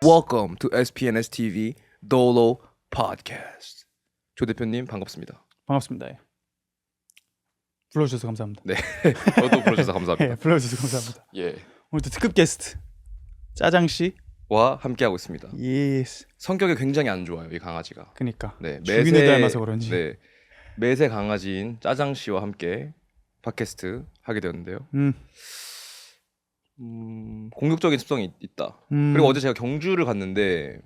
Welcome to SPNS TV Dolo Podcast. 조 대표님 반갑습니다. 반갑습니다. 예. 불러주셔서 감사합니다. 네, 저도 불러주셔서 감사합니다. 예, 불러주셔서 감사합니다. 예, 오늘 또 특급 게스트 짜장 와 함께하고 있습니다. 예스. 성격이 굉장히 안 좋아요, 이 강아지가. 그니까. 네, 주인을 닮아서 그런지. 네, 매세 강아지인 짜장 씨와 함께 팟캐스트 하게 되었는데요. 공격적인 습성이 있다. 그리고 어제 제가 경주를 갔는데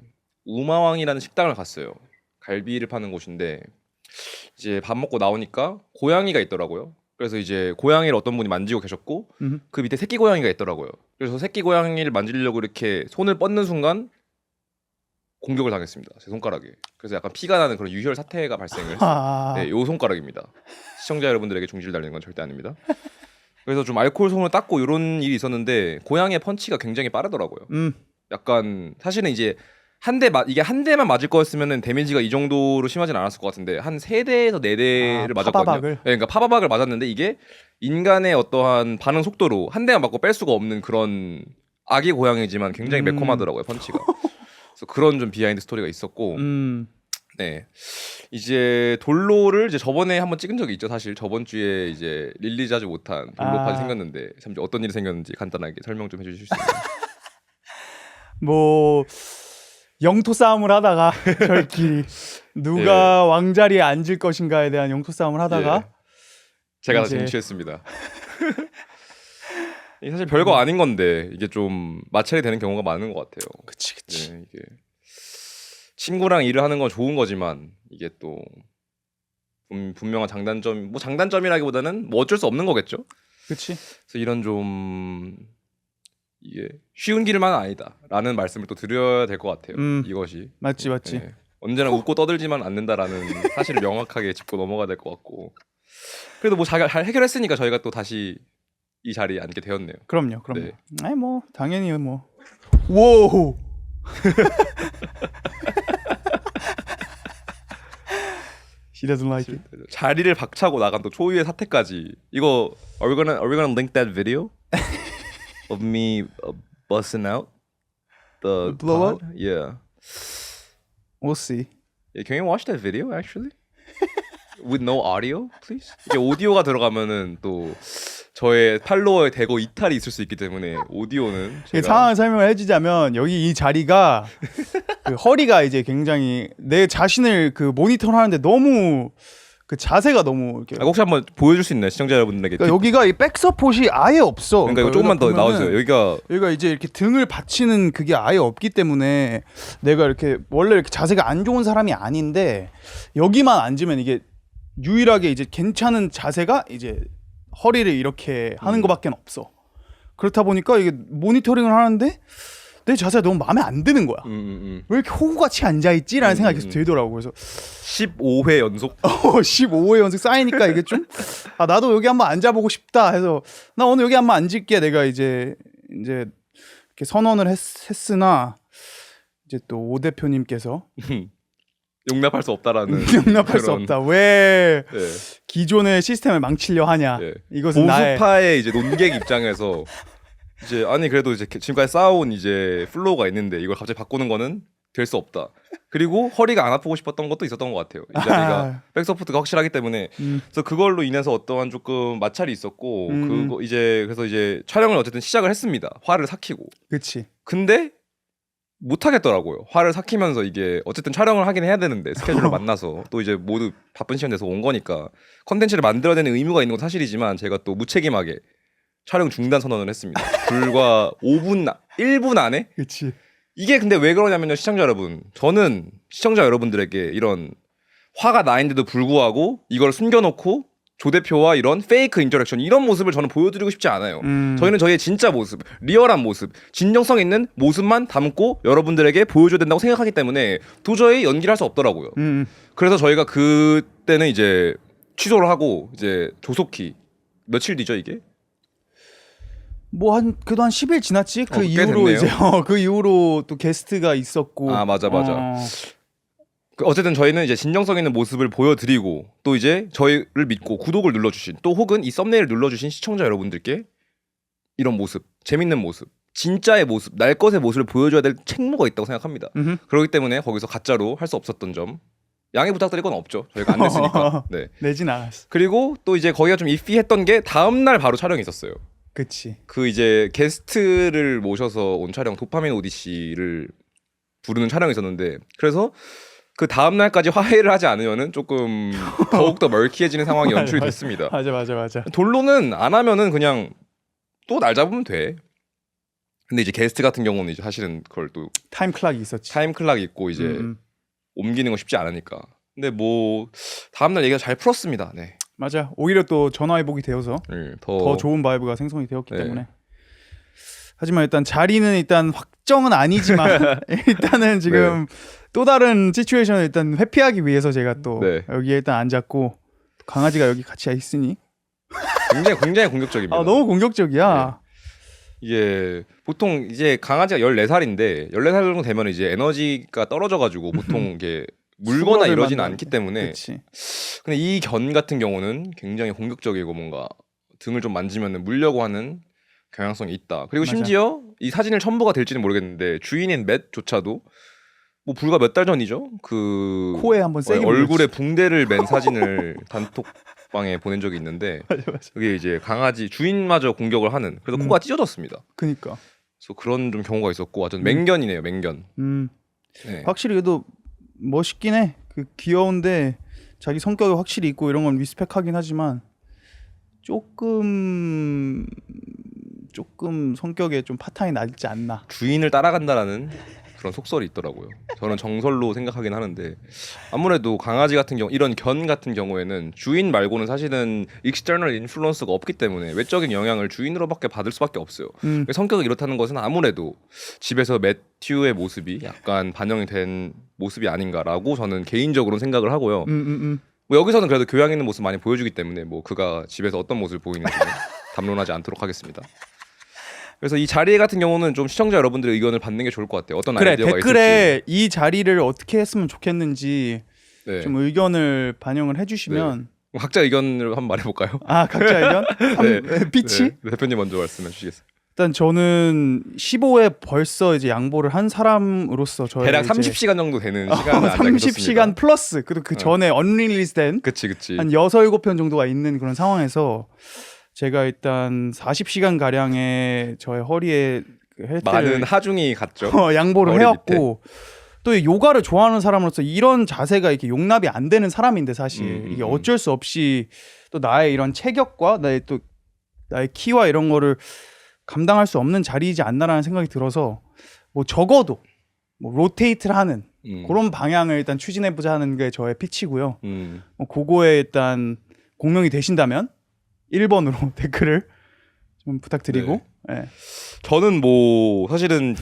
우마왕이라는 식당을 갔어요. 갈비를 파는 곳인데 이제 밥 먹고 나오니까 고양이가 있더라고요. 그래서 이제 고양이를 어떤 분이 만지고 계셨고 그 밑에 새끼 고양이가 있더라고요. 그래서 새끼 고양이를 만지려고 이렇게 손을 뻗는 순간 공격을 당했습니다. 제 손가락에. 그래서 약간 피가 나는 그런 유혈 사태가 발생을 했어요. 네, 요 손가락입니다. 시청자 여러분들에게 중지를 달리는 건 절대 아닙니다. 그래서 좀 알코올 손을 닦고 이런 일이 있었는데 고양이의 펀치가 굉장히 빠르더라고요. 약간 사실은 이제 이게 한 대만 맞을 거였으면은 데미지가 이 정도로 심하진 않았을 것 같은데 한 3대에서 4대를 맞았거든요. 파바박을? 네, 그러니까 파바박을 맞았는데 이게 인간의 어떠한 반응 속도로 한 대만 맞고 뺄 수가 없는 그런 아기 고양이지만 굉장히 매콤하더라고요, 펀치가. 그래서 그런 좀 비하인드 스토리가 있었고 네. 이제 돌로를 이제 저번에 한번 찍은 적이 있죠. 사실 저번 주에 이제 릴리즈하지 못한 돌로판이 생겼는데 참 어떤 일이 생겼는지 간단하게 설명 좀 해주실 수 있나요? 뭐 영토 싸움을 하다가 저희끼리 누가 왕자리에 앉을 것인가에 대한 영토 싸움을 하다가 제가 이제... 쟁취했습니다. 이게 사실 별거 아닌 건데 이게 좀 마찰이 되는 경우가 많은 것 같아요. 그치. 네, 이게 친구랑 일을 하는 건 좋은 거지만 이게 또 분명한 장단점이라기보다는 뭐 어쩔 수 없는 거겠죠. 그치. 그래서 이런 좀 이게 쉬운 길만은 아니다라는 말씀을 또 드려야 될 것 같아요. 이것이 맞지. 네. 언제나 웃고 떠들지만 않는다라는 사실을 명확하게 짚고 넘어가야 될 것 같고 그래도 뭐 잘 해결했으니까 저희가 또 다시 이 자리에 앉게 되었네요. 그럼요. 네. 아니 뭐 당연히 뭐 오. She doesn't like it. 자리를 박차고 나간 또 초유의 사태까지. 이거 are we gonna link that video of me busting out the blowout? pod? Yeah. We'll see. Yeah, can you watch that video actually? With no audio, please. 이게 오디오가 들어가면은 또 저의 팔로워에 대거 이탈이 있을 수 있기 때문에 오디오는 제가... 상황을 설명을 해주자면 여기 이 자리가 그 허리가 이제 굉장히 내 자신을 그 모니터를 하는데 너무 그 자세가 너무 이렇게 혹시 한번 보여줄 수 있나요 시청자 여러분들에게? 그러니까 여기가 이 백서폿이 아예 없어. 그러니까 이거 조금만 더 나와주세요. 여기가 이제 이렇게 등을 받치는 그게 아예 없기 때문에 내가 이렇게 원래 이렇게 자세가 안 좋은 사람이 아닌데 여기만 앉으면 이게 유일하게 이제 괜찮은 자세가 이제 허리를 이렇게 하는 것밖에 없어. 그렇다 보니까 이게 모니터링을 하는데 내 자세가 너무 마음에 안 드는 거야. 왜 이렇게 호구같이 앉아있지라는 생각이 계속 들더라고. 그래서 15회 연속 15회 연속 쌓이니까 이게 좀 나도 여기 한번 앉아보고 싶다 해서 나 오늘 여기 한번 앉을게. 내가 이제 이렇게 선언을 했으나 이제 또 오 대표님께서 용납할 수 없다라는 용납할 수 없다. 왜 네. 기존의 시스템을 망치려 하냐. 네. 이것은 보수파의 이제 논객 입장에서 이제 아니 그래도 이제 지금까지 쌓아온 이제 플로우가 있는데 이걸 갑자기 바꾸는 거는 될 수 없다. 그리고 허리가 안 아프고 싶었던 것도 있었던 것 같아요. 이 자리가 백서포트가 확실하기 때문에 그래서 그걸로 인해서 어떠한 조금 마찰이 있었고 그래서 이제 촬영을 어쨌든 시작을 했습니다. 화를 삭히고. 그렇지. 근데 못 하겠더라고요. 화를 삭히면서 이게 어쨌든 촬영을 하긴 해야 되는데 스케줄을 만나서 또 이제 모두 바쁜 시간 내서 온 거니까 컨텐츠를 만들어야 되는 의무가 있는 건 사실이지만 제가 또 무책임하게 촬영 중단 선언을 했습니다. 불과 1분 안에. 그렇지. 이게 근데 왜 그러냐면요, 시청자 여러분. 저는 시청자 여러분들에게 이런 화가 나 있는데도 불구하고 이걸 숨겨놓고 조 대표와 이런 페이크 인터랙션 이런 모습을 저는 보여드리고 싶지 않아요. 저희는 저희의 진짜 모습, 리얼한 모습, 진정성 있는 모습만 담고 여러분들에게 보여줘야 된다고 생각하기 때문에 도저히 연기를 할 수 없더라고요. 그래서 저희가 그때는 이제 취소를 하고 이제 조속히 며칠 뒤죠 이게? 뭐 그래도 한 10일 지났지. 그 꽤 이후로 됐네요. 이제 그 이후로 또 게스트가 있었고. 아 맞아. 어쨌든 저희는 이제 진정성 있는 모습을 보여드리고 또 이제 저희를 믿고 구독을 눌러주신 또 혹은 이 썸네일을 눌러주신 시청자 여러분들께 이런 모습, 재밌는 모습, 진짜의 모습, 날 것의 모습을 보여줘야 될 책무가 있다고 생각합니다. 그렇기 때문에 거기서 가짜로 할 수 없었던 점 양해 부탁드릴 건 없죠. 저희가 안 냈으니까. 네. 내진 않았어. 그리고 또 이제 거기가 좀 이피했던 게 다음 날 바로 촬영이 있었어요. 그치. 그 이제 게스트를 모셔서 온 촬영 도파민 오디시를 부르는 촬영이 있었는데 그래서 그 다음 날까지 화해를 하지 않으면은 조금 더욱 더 멀키해지는 상황이 연출이 됐습니다. 맞아. 돌로는 안 하면은 그냥 또 날 잡으면 돼. 근데 이제 게스트 같은 경우는 이제 사실은 그걸 또 타임 클락이 있었지. 타임 클락이 있고 이제 옮기는 거 쉽지 않으니까. 근데 뭐 다음 날 얘기가 잘 풀었습니다. 네. 맞아. 오히려 또 전화위복이 되어서 더 좋은 바이브가 생성이 되었기 네. 때문에. 하지만 일단 자리는 일단 확정은 아니지만 일단은 지금 또 다른 시츄에이션을 일단 회피하기 위해서 제가 또 여기에 일단 앉았고 강아지가 여기 같이 있으니 굉장히 공격적입니다. 아 너무 공격적이야. 네. 이게 보통 이제 강아지가 14살인데 14살 정도 되면 이제 에너지가 떨어져가지고 보통 이게 물거나 이러지는 않기 때문에. 그치. 근데 이 견 같은 경우는 굉장히 공격적이고 뭔가 등을 좀 만지면 물려고 하는 경향성이 있다. 그리고 맞아. 심지어 이 사진을 첨부가 될지는 모르겠는데 주인인 맷조차도 뭐 불과 몇 달 전이죠. 그 코에 한번 세게 얼굴에 붕대를 맨 사진을 단톡방에 보낸 적이 있는데 맞아. 그게 이제 강아지 주인마저 공격을 하는 그래서 코가 찢어졌습니다. 그니까. 그래서 그런 좀 경우가 있었고 완전 맹견이네요. 맹견. 네. 확실히 그래도 멋있긴 해. 그 귀여운데 자기 성격이 확실히 있고 이런 건 리스펙하긴 하지만 조금 성격에 좀 파탄이 나지 않나. 주인을 따라간다라는 그런 속설이 있더라고요. 저는 정설로 생각하긴 하는데 아무래도 강아지 같은 경우 이런 견 같은 경우에는 주인 말고는 사실은 external influence가 없기 때문에 외적인 영향을 주인으로밖에 받을 수밖에 없어요. 성격이 이렇다는 것은 아무래도 집에서 매튜의 모습이 약간 반영이 된 모습이 아닌가라고 저는 개인적으로 생각을 하고요. 뭐 여기서는 그래도 교양 있는 모습 많이 보여주기 때문에 뭐 그가 집에서 어떤 모습을 보이는지 담론하지 않도록 하겠습니다. 그래서 이 자리 같은 경우는 좀 시청자 여러분들의 의견을 받는 게 좋을 것 같아요. 어떤 아이디어가 댓글에 있을지. 이 자리를 어떻게 했으면 좋겠는지 네. 좀 의견을 반영을 해주시면 각자 의견을 한번 말해볼까요? 아 각자 의견? 피치? 네. 대표님 먼저 말씀해 주시겠어요? 일단 저는 15회 벌써 이제 양보를 한 사람으로서 저의 대략 이제 30시간 정도 되는 시간을 30시간 플러스 그리고 그 전에 언릴리스된 그치 한 6, 7편 정도가 있는 그런 상황에서 제가 일단 40시간 가량의 저의 허리에 그 헬트를 많은 하중이 갔죠. 양보를 머리 해왔고 또 요가를 좋아하는 사람으로서 이런 자세가 이렇게 용납이 안 되는 사람인데 사실 이게 어쩔 수 없이 또 나의 이런 체격과 나의 키와 이런 거를 감당할 수 없는 자리이지 않나라는 생각이 들어서 뭐 적어도 뭐 로테이트를 하는 그런 방향을 일단 추진해보자 하는 게 저의 피치고요. 뭐 그거에 일단 공명이 되신다면 1번으로 댓글을 좀 부탁드리고. 네. 저는 뭐 사실은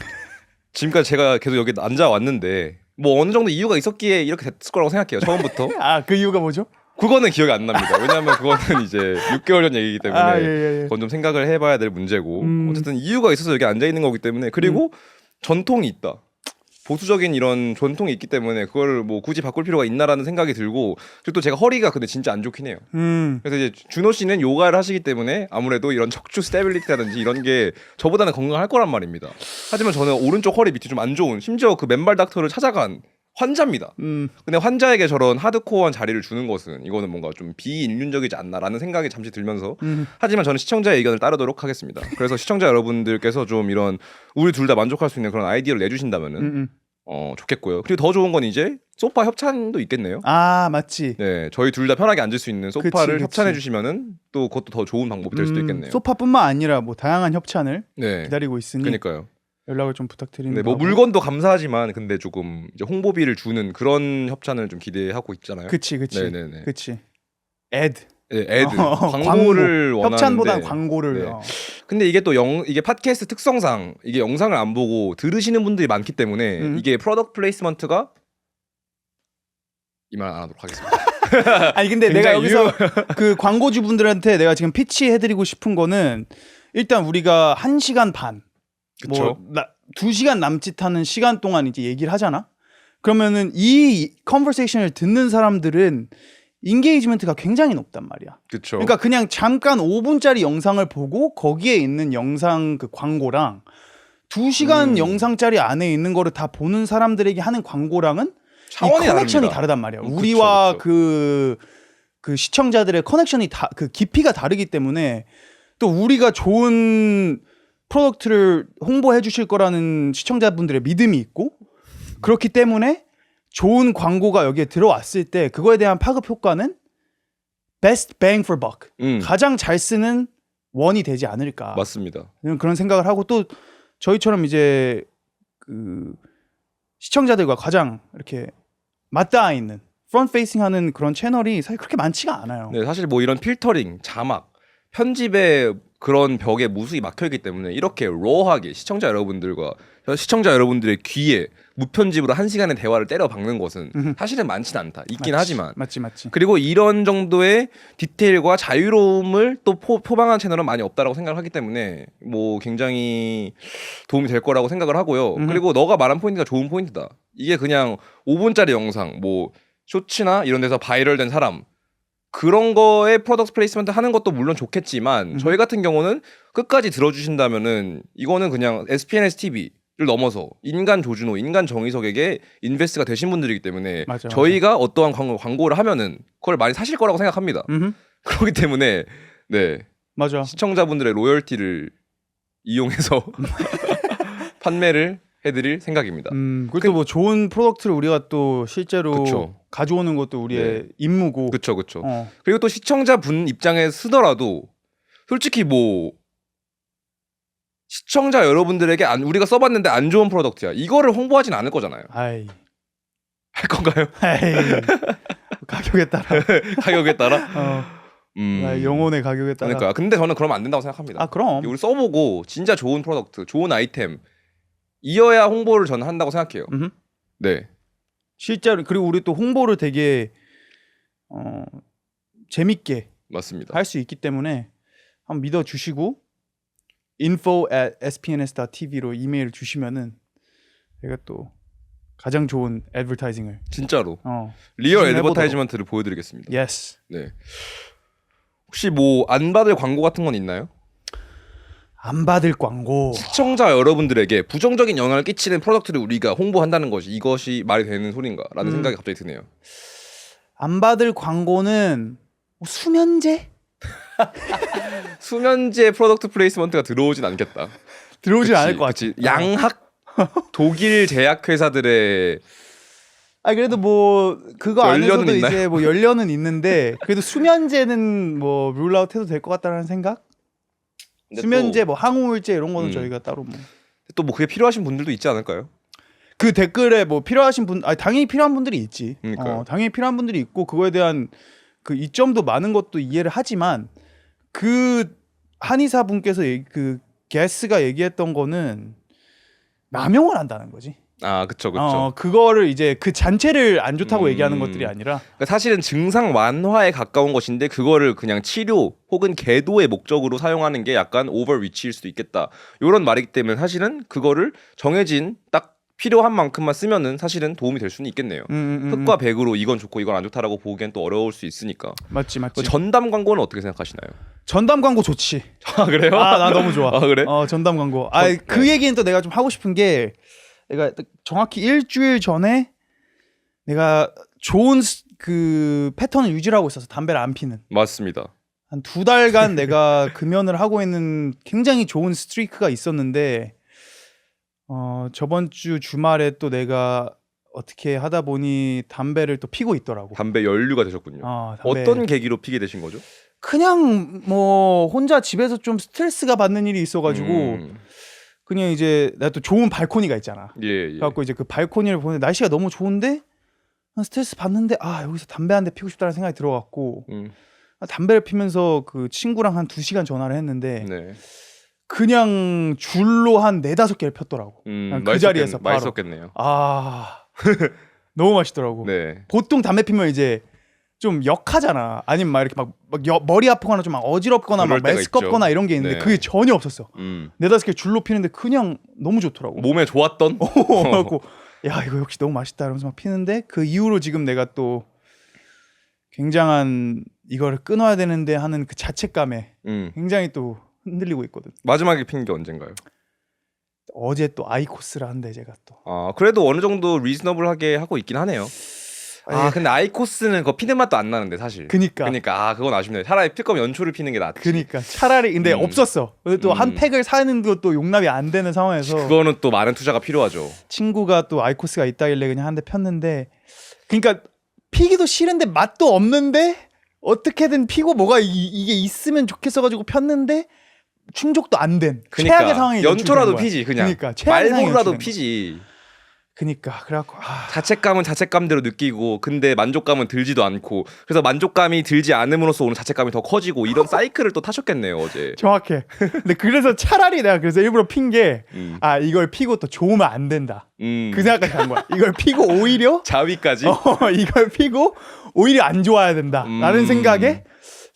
지금까지 제가 계속 여기 앉아 왔는데 뭐 어느 정도 이유가 있었기에 이렇게 됐을 거라고 생각해요. 처음부터. 아, 그 이유가 뭐죠? 그거는 기억이 안 납니다. 왜냐하면 그거는 이제 6개월 전 얘기이기 때문에 예. 그건 좀 생각을 해봐야 될 문제고 어쨌든 이유가 있어서 여기 앉아 있는 거기 때문에 그리고 전통이 있다. 보수적인 이런 전통이 있기 때문에 그걸 뭐 굳이 바꿀 필요가 있나라는 생각이 들고 그리고 또 제가 허리가 근데 진짜 안 좋긴 해요. 그래서 이제 준호 씨는 요가를 하시기 때문에 아무래도 이런 척추 스테빌리티라든지 이런 게 저보다는 건강할 거란 말입니다. 하지만 저는 오른쪽 허리 밑이 좀 안 좋은 심지어 그 맨발 닥터를 찾아간 환자입니다. 근데 환자에게 저런 하드코어한 자리를 주는 것은 이거는 뭔가 좀 비인륜적이지 않나라는 생각이 잠시 들면서 하지만 저는 시청자의 의견을 따르도록 하겠습니다. 그래서 시청자 여러분들께서 좀 이런 우리 둘 다 만족할 수 있는 그런 아이디어를 내주신다면은 좋겠고요. 그리고 더 좋은 건 이제 소파 협찬도 있겠네요. 아 맞지. 네, 저희 둘 다 편하게 앉을 수 있는 소파를 그치. 협찬해 주시면은 또 그것도 더 좋은 방법이 될 수도 있겠네요. 소파뿐만 아니라 뭐 다양한 협찬을 네, 기다리고 있으니 그러니까요. 연락을 좀 부탁드리는. 네, 뭐 거고. 물건도 감사하지만 근데 조금 이제 홍보비를 주는 그런 협찬을 좀 기대하고 있잖아요. 그치. 네네네. 그치. 애드. 네, 애드 광고를 원하는데 협찬보다는 광고를. 네. 근데 이게 또 이게 팟캐스트 특성상 이게 영상을 안 보고 들으시는 분들이 많기 때문에 이게 프로덕트 플레이스먼트가 이 말 안 하도록 하겠습니다. 아니 근데 내가 여기서 그 광고주 분들한테 내가 지금 피치해드리고 싶은 거는 일단 우리가 1시간 반, 그쵸? 뭐 2시간 남짓하는 시간 동안 이제 얘기를 하잖아. 그러면은 이 컨버세이션을 듣는 사람들은 인게이지먼트가 굉장히 높단 말이야. 그쵸. 그러니까 그냥 잠깐 5분짜리 영상을 보고 거기에 있는 영상 그 광고랑 2시간 영상짜리 안에 있는 거를 다 보는 사람들에게 하는 광고랑은 차원이 이 커넥션이 다릅니다. 다르단 말이야. 그쵸, 우리와 그쵸. 그 시청자들의 커넥션이 그 깊이가 다르기 때문에 또 우리가 좋은 프로덕트를 홍보해 주실 거라는 시청자분들의 믿음이 있고 그렇기 때문에 좋은 광고가 여기에 들어왔을 때 그거에 대한 파급 효과는 best bang for buck. 가장 잘 쓰는 원이 되지 않을까. 맞습니다. 그런 생각을 하고 또 저희처럼 이제 그 시청자들과 가장 이렇게 맞닿아 있는 프론트 페이싱 하는 그런 채널이 사실 그렇게 많지가 않아요. 네, 사실 뭐 이런 필터링, 자막, 편집에 그런 벽에 무수히 막혀 있기 때문에 이렇게 로하게 시청자 여러분들의 귀에 무편집으로 1시간의 대화를 때려 박는 것은 사실은 많지는 않다. 있긴 하지만. 맞지. 그리고 이런 정도의 디테일과 자유로움을 또 포방한 채널은 많이 없다라고 생각을 하기 때문에 뭐 굉장히 도움이 될 거라고 생각을 하고요. 그리고 너가 말한 포인트가 좋은 포인트다. 이게 그냥 5분짜리 영상, 뭐 쇼츠나 이런 데서 바이럴된 사람 그런 거에 프로덕트 플레이스먼트 하는 것도 물론 좋겠지만 저희 같은 경우는 끝까지 들어주신다면은 이거는 그냥 SPNS TV를 넘어서 인간 조준호, 인간 정의석에게 인베스트가 되신 분들이기 때문에 저희가 어떠한 광고를 하면은 그걸 많이 사실 거라고 생각합니다. 그렇기 때문에 네 맞아. 시청자분들의 로열티를 이용해서 판매를 해드릴 생각입니다. 그것도 뭐 좋은 프로덕트를 우리가 또 실제로 그쵸. 가져오는 것도 우리의 임무고. 그렇죠. 그리고 또 시청자분 입장에 쓰더라도 솔직히 뭐 시청자 여러분들에게 우리가 써봤는데 안 좋은 프로덕트야. 이거를 홍보하진 않을 거잖아요. 아이. 할 건가요? 아이. 가격에 따라. 가격에 따라? 영혼의 가격에 따라. 그러니까 근데 저는 그러면 안 된다고 생각합니다. 아 그럼. 우리 써보고 진짜 좋은 프로덕트, 좋은 아이템 이어야 홍보를 저는 한다고 생각해요. 네. 실제로 그리고 우리 또 홍보를 되게 재밌게 맞습니다. 할 수 있기 때문에 한번 믿어주시고 info@spns.tv로 이메일 주시면은 제가 또 가장 좋은 애드버타이징을 진짜로 해보도록. 리얼 애드버타이즈먼트를 보여드리겠습니다. Yes. 네. 혹시 뭐 안 받을 광고 같은 건 있나요? 안 받을 광고. 시청자 여러분들에게 부정적인 영향을 끼치는 프로덕트를 우리가 홍보한다는 것이 이것이 말이 되는 소린가라는 생각이 갑자기 드네요. 안 받을 광고는 수면제? 수면제 프로덕트 플레이스먼트가 들어오진 않겠다. 들어오진 않을 것 같지. 양학 독일 제약회사들의 그래도 뭐 그거 안에서도 있나요? 이제 뭐 연료는 있는데 그래도 수면제는 뭐 룰아웃 해도 될 것 같다는 생각? 수면제, 뭐 항우울제 이런 거는 저희가 따로 뭐. 또 뭐 그게 필요하신 분들도 있지 않을까요? 그 댓글에 뭐 필요하신 분, 당연히 필요한 분들이 있지. 당연히 필요한 분들이 있고 그거에 대한 그 이점도 많은 것도 이해를 하지만 그 한의사 분께서 그 게스가 얘기했던 거는 남용을 한다는 거지. 그쵸. 그거를 이제 그 잔체를 안 좋다고 얘기하는 것들이 아니라 그러니까 사실은 증상 완화에 가까운 것인데 그거를 그냥 치료 혹은 계도의 목적으로 사용하는 게 약간 오버리치일 수도 있겠다. 이런 말이기 때문에 사실은 그거를 정해진 딱 필요한 만큼만 쓰면은 사실은 도움이 될 수는 있겠네요. 흑과 백으로 이건 좋고 이건 안 좋다라고 보기엔 또 어려울 수 있으니까. 맞지. 전담 광고는 어떻게 생각하시나요? 전담 광고 좋지. 그래요? 나 너무 좋아. 그래? 전담 광고. 그 얘기는 또 내가 좀 하고 싶은 게 내가 정확히 일주일 전에 내가 좋은 그 패턴을 유지하고 있어서 담배를 안 피는. 맞습니다. 한 2달간 내가 금연을 하고 있는 굉장히 좋은 스트리크가 있었는데 저번 주 주말에 또 내가 어떻게 하다 보니 담배를 또 피고 있더라고. 담배 연류가 되셨군요. 어떤 계기로 피게 되신 거죠? 그냥 뭐 혼자 집에서 좀 스트레스가 받는 일이 있어가지고 그냥 이제 내가 또 좋은 발코니가 있잖아. 그래갖고 이제 그 발코니를 보는데 날씨가 너무 좋은데 스트레스 받는데 여기서 담배 한 대 피고 싶다는 생각이 들어갖고 담배를 피면서 그 친구랑 한 2시간 전화를 했는데 그냥 줄로 한 4-5개를 폈더라고. 그 자리에서 바로. 맛있었겠네요. 너무 맛있더라고. 네. 보통 담배 피면 이제 좀 역하잖아. 아니면 막 이렇게 막 머리 아프거나 좀 막 어지럽거나 막 메스껍거나 이런 게 있는데 그게 전혀 없었어. 4-5개 줄로 피는데 그냥 너무 좋더라고. 몸에 좋았던? 그래갖고 야 이거 역시 너무 맛있다 이러면서 막 피는데 그 이후로 지금 내가 또 굉장한 이거를 끊어야 되는데 하는 그 자책감에 굉장히 또 흔들리고 있거든. 마지막에 핀 게 언젠가요? 어제 또 아이코스를 한대 제가 또. 아 그래도 어느 정도 리즈너블하게 하고 있긴 하네요. 아 근데 아이코스는 그 피는 맛도 안 나는데 사실. 그니까 아 그건 아쉽네. 차라리 필 거면 연초를 피는 게 낫지. 그니까 차라리 근데 없었어. 또 한 팩을 사는 것도 용납이 안 되는 상황에서 그거는 또 많은 투자가 필요하죠. 친구가 또 아이코스가 있다길래 그냥 한 대 폈는데 그러니까 피기도 싫은데 맛도 없는데 어떻게든 피고 뭐가 이게 있으면 좋겠어가지고 폈는데 충족도 안 된 최악의 상황이 연초라도 피지 그냥. 그러니까 최악의 말보라도 상황이 피지. 그니까 그래갖고 자책감은 자책감대로 느끼고 근데 만족감은 들지도 않고 그래서 만족감이 들지 않음으로써 오는 자책감이 더 커지고 이런 사이클을 또 타셨겠네요 어제. 정확해. 근데 그래서 차라리 내가 그래서 일부러 핀 게 이걸 피고 또 좋으면 안 된다. 그 생각까지 한 거야. 이걸 피고 오히려 자위까지. 이걸 피고 오히려 안 좋아야 된다라는 생각에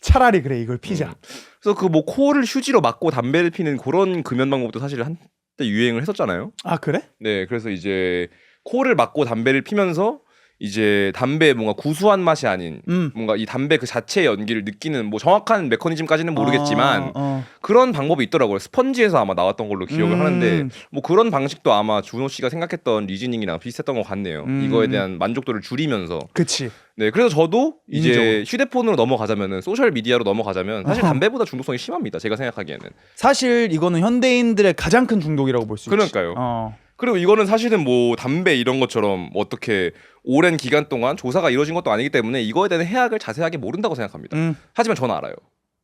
차라리 그래 이걸 피자. 그래서 그 뭐 코를 휴지로 막고 담배를 피는 그런 금연 방법도 사실 한때 유행을 했었잖아요. 아 그래? 네, 그래서 이제 코를 막고 담배를 피면서 이제 담배에 뭔가 구수한 맛이 아닌 뭔가 이 담배 그 자체의 연기를 느끼는 뭐 정확한 메커니즘까지는 모르겠지만 그런 방법이 있더라고요. 스펀지에서 아마 나왔던 걸로 기억을 하는데 뭐 그런 방식도 아마 준호 씨가 생각했던 리즈닝이랑 비슷했던 것 같네요. 이거에 대한 만족도를 줄이면서. 그치. 네, 그래서 저도 이제 인정. 휴대폰으로 넘어가자면은 소셜 미디어로 넘어가자면 사실 담배보다 중독성이 심합니다. 제가 생각하기에는. 사실 이거는 현대인들의 가장 큰 중독이라고 볼 수 있지. 그러니까요. 그리고 이거는 사실은 뭐 담배 이런 것처럼 어떻게 오랜 기간 동안 조사가 이루어진 것도 아니기 때문에 이거에 대한 해악을 자세하게 모른다고 생각합니다. 하지만 저는 알아요.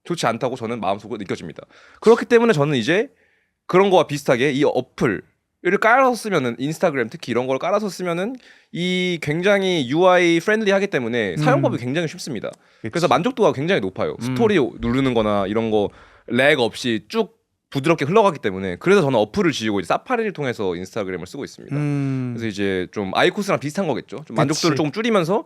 좋지 않다고 저는 마음속으로 느껴집니다. 그렇기 때문에 저는 이제 그런 거와 비슷하게 이 어플을 깔아서 쓰면은 인스타그램 특히 이런 걸 깔아서 쓰면은 이 굉장히 UI 프렌들리하기 때문에 사용법이 굉장히 쉽습니다. 그치. 그래서 만족도가 굉장히 높아요. 스토리 누르는 거나 이런 거 렉 없이 쭉 부드럽게 흘러가기 때문에 그래서 저는 어플을 지우고 이제 사파리를 통해서 인스타그램을 쓰고 있습니다. 그래서 이제 좀 아이코스랑 비슷한 거겠죠. 좀 만족도를 조금 줄이면서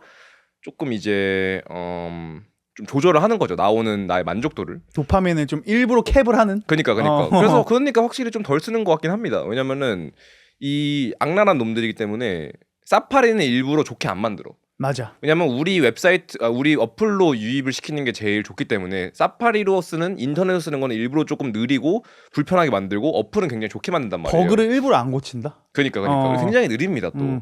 조금 이제 좀 조절을 하는 거죠. 나오는 나의 만족도를. 도파민을 좀 일부러 캡을 하는. 그러니까. 그러니까 확실히 좀 덜 쓰는 것 같긴 합니다. 왜냐면은 이 악랄한 놈들이기 때문에 사파리는 일부러 좋게 안 만들어. 맞아. 왜냐면 우리 웹사이트, 우리 어플로 유입을 시키는 게 제일 좋기 때문에 사파리로 쓰는 인터넷으로 쓰는 거는 일부러 조금 느리고 불편하게 만들고 어플은 굉장히 좋게 만든단 말이에요. 버그를 일부러 안 고친다. 그러니까 굉장히 느립니다 또.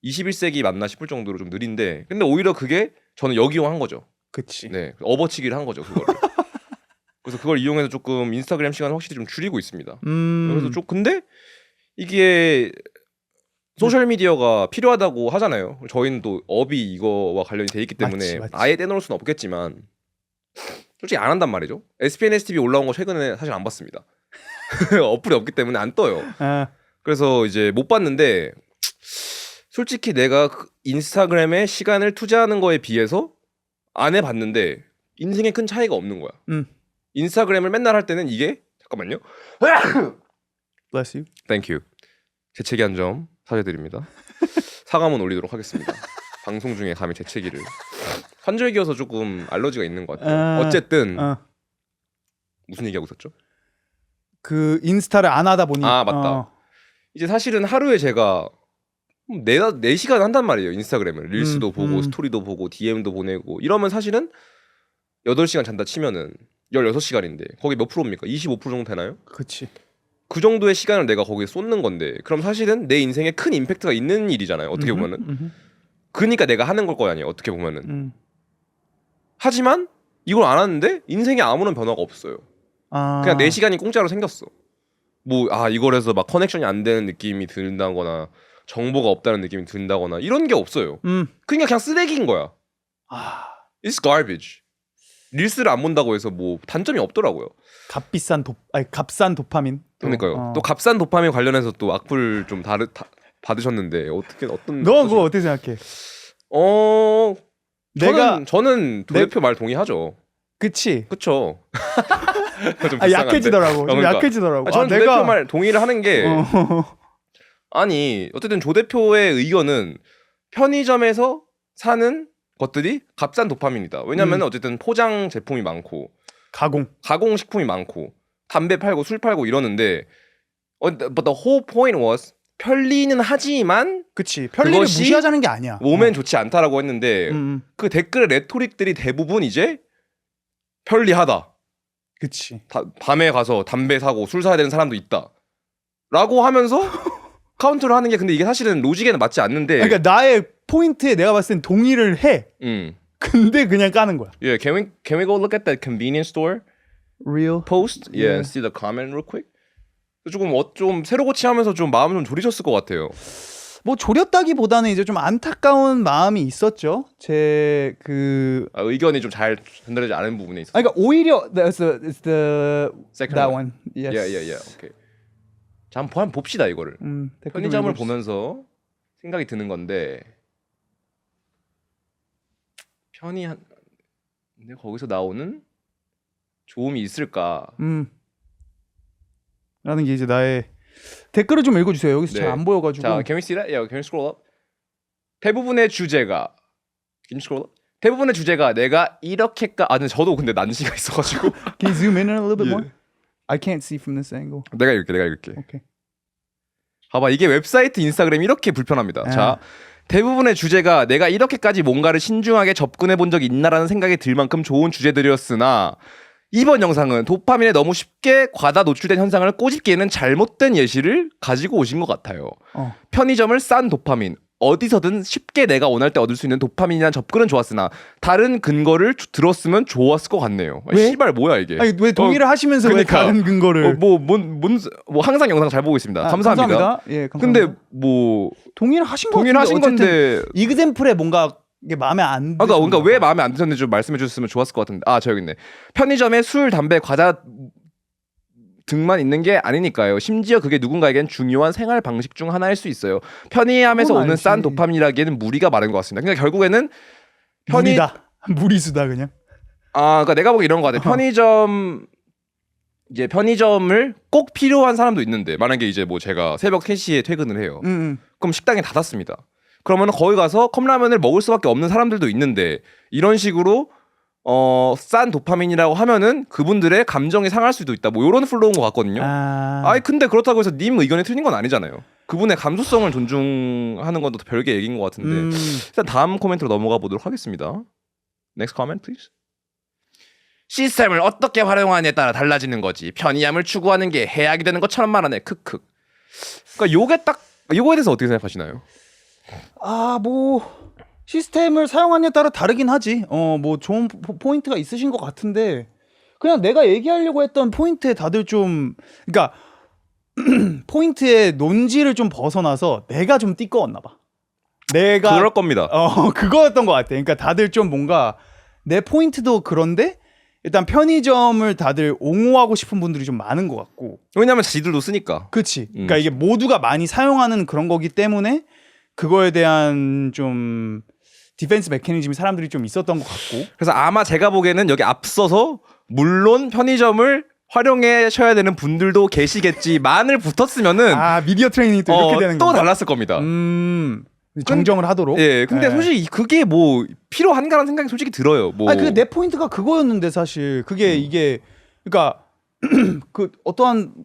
21세기 맞나 싶을 정도로 좀 느린데 근데 오히려 그게 저는 역이용한 거죠. 그치. 네, 업어치기를 한 거죠 그거를. 그래서 그걸 이용해서 조금 인스타그램 시간을 확실히 좀 줄이고 있습니다. 그래서 좀 근데 이게 소셜 미디어가 필요하다고 하잖아요. 저희는 또 업이 이거와 관련이 돼 있기 때문에 맞지. 아예 떼놓을 수는 없겠지만 솔직히 안 한단 말이죠. SPNS TV 올라온 거 최근에 사실 안 봤습니다. 어플이 없기 때문에 안 떠요. 그래서 이제 못 봤는데 솔직히 내가 그 인스타그램에 시간을 투자하는 거에 비해서 안 해봤는데 인생에 큰 차이가 없는 거야. 인스타그램을 맨날 할 때는 이게 잠깐만요. Bless you. Thank you. 재채기 한 점 사죄드립니다. 사과문 올리도록 하겠습니다. 방송 중에 감히 재채기를. 환절기여서 조금 알러지가 있는 것 같아요. 어쨌든 무슨 얘기하고 있었죠? 그 인스타를 안 하다 보니. 아 맞다. 이제 사실은 하루에 제가 4시간 한단 말이에요. 인스타그램을. 릴스도 보고 스토리도 보고 DM도 보내고 이러면 사실은 8시간 잔다 치면은 16시간인데 거기 몇 프로입니까? 25% 정도 되나요? 그치. 그 정도의 시간을 내가 거기에 쏟는 건데 그럼 사실은 내 인생에 큰 임팩트가 있는 일이잖아요. 어떻게 보면은. 그러니까 내가 하는 걸 거 아니에요. 어떻게 보면은. 하지만 이걸 안 하는데 인생에 아무런 변화가 없어요. 그냥 내 시간이 공짜로 생겼어. 뭐 이걸 해서 막 커넥션이 안 되는 느낌이 든다거나 정보가 없다는 느낌이 든다거나 이런 게 없어요. 그러니까 그냥 쓰레기인 거야. It's garbage. 릴스를 안 본다고 해서 뭐 단점이 없더라고요. 값싼 도파민. 그러니까요. 또 값싼 도파민 관련해서 또 악플 좀 받으셨는데 어떤? 너 그거 어떻게 생각해? 저는 도대표 말 동의하죠. 그치. 그쵸. 좀 약해지더라고. 좀 약해지더라고. 저는 조대표 말 동의를 하는 게 아니 어쨌든 조대표의 의견은 편의점에서 사는 것들이 값싼 도파민이다. 왜냐면 어쨌든 포장 제품이 많고 가공 식품이 많고 담배 팔고 술 팔고 이러는데 but the whole point was 편리는 하지만 그치. 편리를 그것이 무시하자는 게 아니야. 몸엔 좋지 않다라고 했는데 그 댓글의 레토릭들이 대부분 이제 편리하다. 그치. 밤에 가서 담배 사고 술 사야 되는 사람도 있다. 라고 하면서 카운터를 하는 게 근데 이게 사실은 로직에는 맞지 않는데. 그러니까 나의 포인트에 내가 봤을 땐 동의를 해. 근데 그냥 까는 거야. Yeah, can we go look at that convenience store Real post? Yeah, and see the comment real quick. 조금 좀 새로 고치하면서 좀 마음 좀 졸이셨을 것 같아요. 뭐 졸였다기보다는 이제 좀 안타까운 마음이 있었죠. 제 그 의견이 좀 잘 전달되지 않은 부분에 있어서. 그러니까 오히려 it's the Second that one. one. Yes. Yeah. Okay. 자, 한번 봅시다 이거를. 편의점을 보면서 생각이 드는 건데 근데 거기서 나오는 좋음이 있을까? 라는 게 이제 나의 댓글을 좀 읽어주세요. 여기서 네. 잘 안 보여가지고. 자, can we see that? Yeah, can we scroll up? 대부분의 주제가 can you scroll up? 대부분의 주제가 내가 근데 저도 근데 난시가 있어가지고. Can you zoom in a little bit 예. more? I can't see from this angle. 내가 읽을게. Okay. 봐봐, 이게 웹사이트 인스타그램이 이렇게 불편합니다. 자, 대부분의 주제가 내가 이렇게까지 뭔가를 신중하게 접근해 본 적이 있나라는 생각이 들 만큼 좋은 주제들이었으나 이번 영상은 도파민에 너무 쉽게 과다 노출된 현상을 꼬집기에는 잘못된 예시를 가지고 오신 것 같아요. 편의점을 싼 도파민, 어디서든 쉽게 내가 원할 때 얻을 수 있는 도파민이란 접근은 좋았으나 다른 근거를 들었으면 좋았을 것 같네요. 왜? 씨발 뭐야 이게? 아니 왜 동의를 하시면서 그러니까. 왜 다른 근거를? 뭐 항상 영상 잘 보고 있습니다. 감사합니다. 예, 감사합니다. 근데 뭐 동의를 하신 거 동의를 하신 같은데 건데 이그샘플에 뭔가 이게 마음에 안 드는. 그러니까 왜 마음에 안 드셨는지 좀 말씀해 주셨으면 좋았을 것 같은데. 저 여기 있네. 편의점에 술, 담배, 과자 등만 있는 게 아니니까요. 심지어 그게 누군가에겐 중요한 생활 방식 중 하나일 수 있어요. 편의함에서 오는 알지. 싼 도파민이라기에는 무리가 많은 것 같습니다. 그러니까 결국에는 무리수다 그냥. 그러니까 내가 보기 이런 거 같아. 편의점을 꼭 필요한 사람도 있는데 만약에 이제 뭐 제가 새벽 3시에 퇴근을 해요. 그럼 식당이 닫았습니다. 그러면 거기 가서 컵라면을 먹을 수밖에 없는 사람들도 있는데 이런 식으로 싼 도파민이라고 하면은 그분들의 감정이 상할 수도 있다. 뭐 이런 플로우인 것 같거든요. 근데 그렇다고 해서 님 의견이 틀린 건 아니잖아요. 그분의 감수성을 존중하는 건 또 별개 얘기인 것 같은데 일단 다음 코멘트로 넘어가 보도록 하겠습니다. Next comment, please. 시스템을 어떻게 활용하느냐에 따라 달라지는 거지. 편의함을 추구하는 게 해악이 되는 것처럼 말하네. 크크. 그러니까 요거에 대해서 어떻게 생각하시나요? 뭐 시스템을 사용하느냐에 따라 다르긴 하지. 뭐 좋은 포인트가 있으신 것 같은데 그냥 내가 얘기하려고 했던 포인트에 다들 좀 그러니까 포인트의 논지를 좀 벗어나서 내가 좀 띠꺼웠나 봐. 내가 그럴 겁니다. 그거였던 것 같아. 그러니까 다들 좀 뭔가 내 포인트도 그런데 일단 편의점을 다들 옹호하고 싶은 분들이 좀 많은 것 같고. 왜냐면 지들도 쓰니까. 그치. 그러니까 이게 모두가 많이 사용하는 그런 거기 때문에 그거에 대한 좀 디펜스 메커니즘이 사람들이 좀 있었던 것 같고. 그래서 아마 제가 보기에는 여기 앞서서 물론 편의점을 활용하셔야 되는 분들도 계시겠지만을 붙었으면은 미디어 트레이닝이 또 이렇게 되는 또 건가? 달랐을 겁니다. 정정을 하도록. 예, 근데 솔직히 그게 뭐 필요한가라는 생각이 솔직히 들어요. 뭐. 그게 내 포인트가 그거였는데 사실 그게 이게 그러니까 그 어떤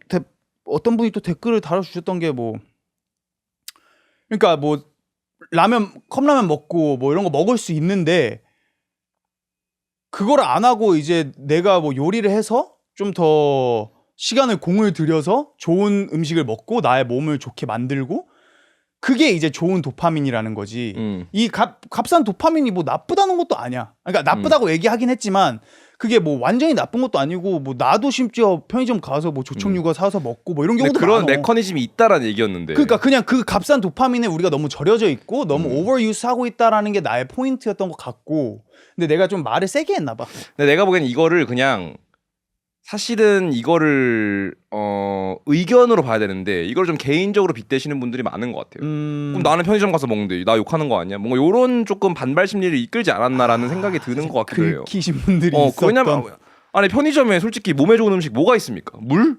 분이 또 댓글을 달아주셨던 게 뭐 그러니까 뭐 컵라면 먹고 뭐 이런 거 먹을 수 있는데 그걸 안 하고 이제 내가 뭐 요리를 해서 좀 더 공을 들여서 좋은 음식을 먹고 나의 몸을 좋게 만들고 그게 이제 좋은 도파민이라는 거지. 이 값싼 도파민이 뭐 나쁘다는 것도 아니야. 그러니까 나쁘다고 얘기하긴 했지만 그게 뭐 완전히 나쁜 것도 아니고 뭐 나도 심지어 편의점 가서 뭐 조청유과 사서 먹고 뭐 이런 경우도 그런 많아. 메커니즘이 있다라는 얘기였는데. 그러니까 그냥 그 값싼 도파민에 우리가 너무 절여져 있고 너무 오버유스하고 있다라는 게 나의 포인트였던 것 같고. 근데 내가 좀 말을 세게 했나 봐. 근데 내가 보기엔 이거를 그냥 사실은 이거를 의견으로 봐야 되는데 이걸 좀 개인적으로 빗대시는 분들이 많은 것 같아요. 그럼 나는 편의점 가서 먹는데 나 욕하는 거 아니야? 뭔가 이런 조금 반발 심리를 이끌지 않았나라는 생각이 드는 것 같기도 해요. 긁히신 분들이 있었던. 왜냐면 아니 편의점에 솔직히 몸에 좋은 음식 뭐가 있습니까? 물?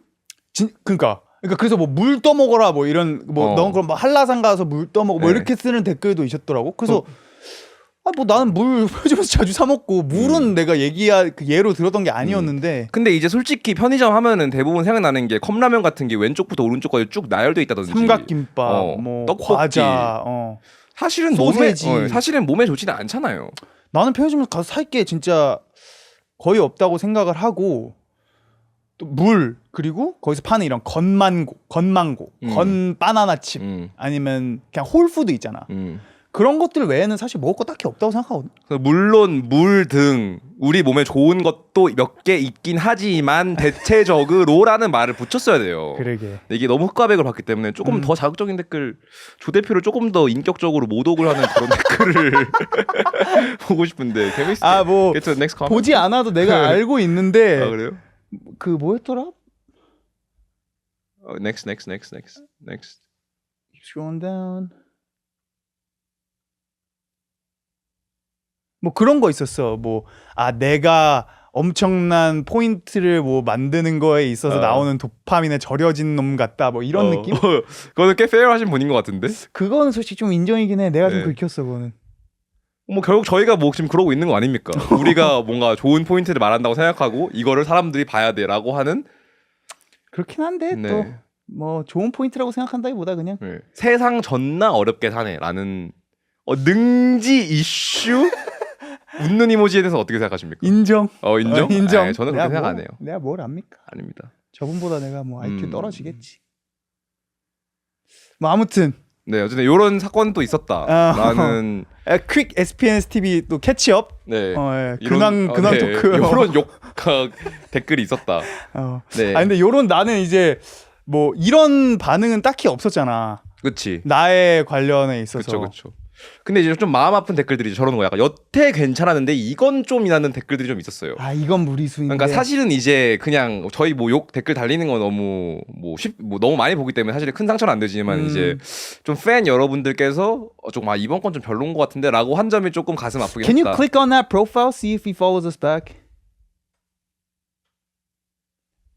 그러니까 그래서 뭐 물 떠먹어라 뭐 이런 뭐 넌 그럼 뭐 한라산 가서 물 떠먹어 뭐 이렇게 쓰는 댓글도 있었더라고. 그래서 뭐 나는 물 편의점에서 자주 사 먹고 물은 내가 그 예로 들었던 게 아니었는데. 근데 이제 솔직히 편의점 하면은 대부분 생각나는 게 컵라면 같은 게 왼쪽부터 오른쪽까지 쭉 나열돼 있다든지 삼각김밥, 뭐 떡볶이. 과자, 사실은 소세지. 사실은 몸에 좋지는 않잖아요. 나는 편의점에서 가서 살 게 진짜 거의 없다고 생각을 하고 또 물 그리고 거기서 파는 이런 건망고, 건 바나나칩 아니면 그냥 홀푸드 있잖아. 그런 것들 외에는 사실 먹을 거 딱히 없다고 생각하거든. 물론 물 등 우리 몸에 좋은 것도 몇 개 있긴 하지만 대체적으로라는 말을 붙였어야 돼요. 그러게. 근데 이게 너무 흑과백을 받기 때문에 조금 더 자극적인 댓글, 조 대표를 조금 더 인격적으로 모독을 하는 그런 댓글을 보고 싶은데. 뭐 Get to the next comment. 보지 않아도 내가 알고 있는데. 아 그래요? 그 뭐였더라? Next. Scrolling down. 뭐 그런 거 있었어. 내가 엄청난 포인트를 뭐 만드는 거에 있어서 나오는 도파민에 절여진 놈 같다. 뭐 이런 느낌? 그거는 꽤 페어하신 분인 것 같은데. 그거는 솔직히 좀 인정이긴 해. 내가 좀 긁혔어 그거는. 뭐 결국 저희가 뭐 지금 그러고 있는 거 아닙니까? 우리가 뭔가 좋은 포인트를 말한다고 생각하고 이거를 사람들이 봐야 돼라고 하는. 그렇긴 한데 또 뭐 좋은 포인트라고 생각한다기보다 그냥 세상 존나 어렵게 사네라는 능지 이슈. 웃는 이모지에 대해서 어떻게 생각하십니까? 인정. 인정? 인정. 저는 그렇게 생각 안 해요. 내가 뭘 압니까? 아닙니다. 저분보다 내가 뭐 IQ 떨어지겠지. 뭐 아무튼. 네, 어쨌든 이런 사건도 있었다라는. 퀵 SPNS TV 또 캐치업. 네. 근황 토크. 이런 욕 댓글이 있었다. 네. 근데 요런 나는 이제 뭐 이런 반응은 딱히 없었잖아. 그렇지. 나에 관련해 있어서. 그렇죠. 근데 이제 좀 마음 아픈 댓글들이 저러는 거야. 약간 여태 괜찮았는데 이건 좀이라는 댓글들이 좀 있었어요. 이건 무리수인데. 그러니까 사실은 이제 그냥 저희 뭐 욕 댓글 달리는 거 너무 너무 많이 보기 때문에 사실 큰 상처는 안 되지만 이제 좀 팬 여러분들께서 좀 이번 건 좀 별론 것 같은데라고 한 점이 조금 가슴 아프긴 했다. Can you click on that profile, see if he follows us back?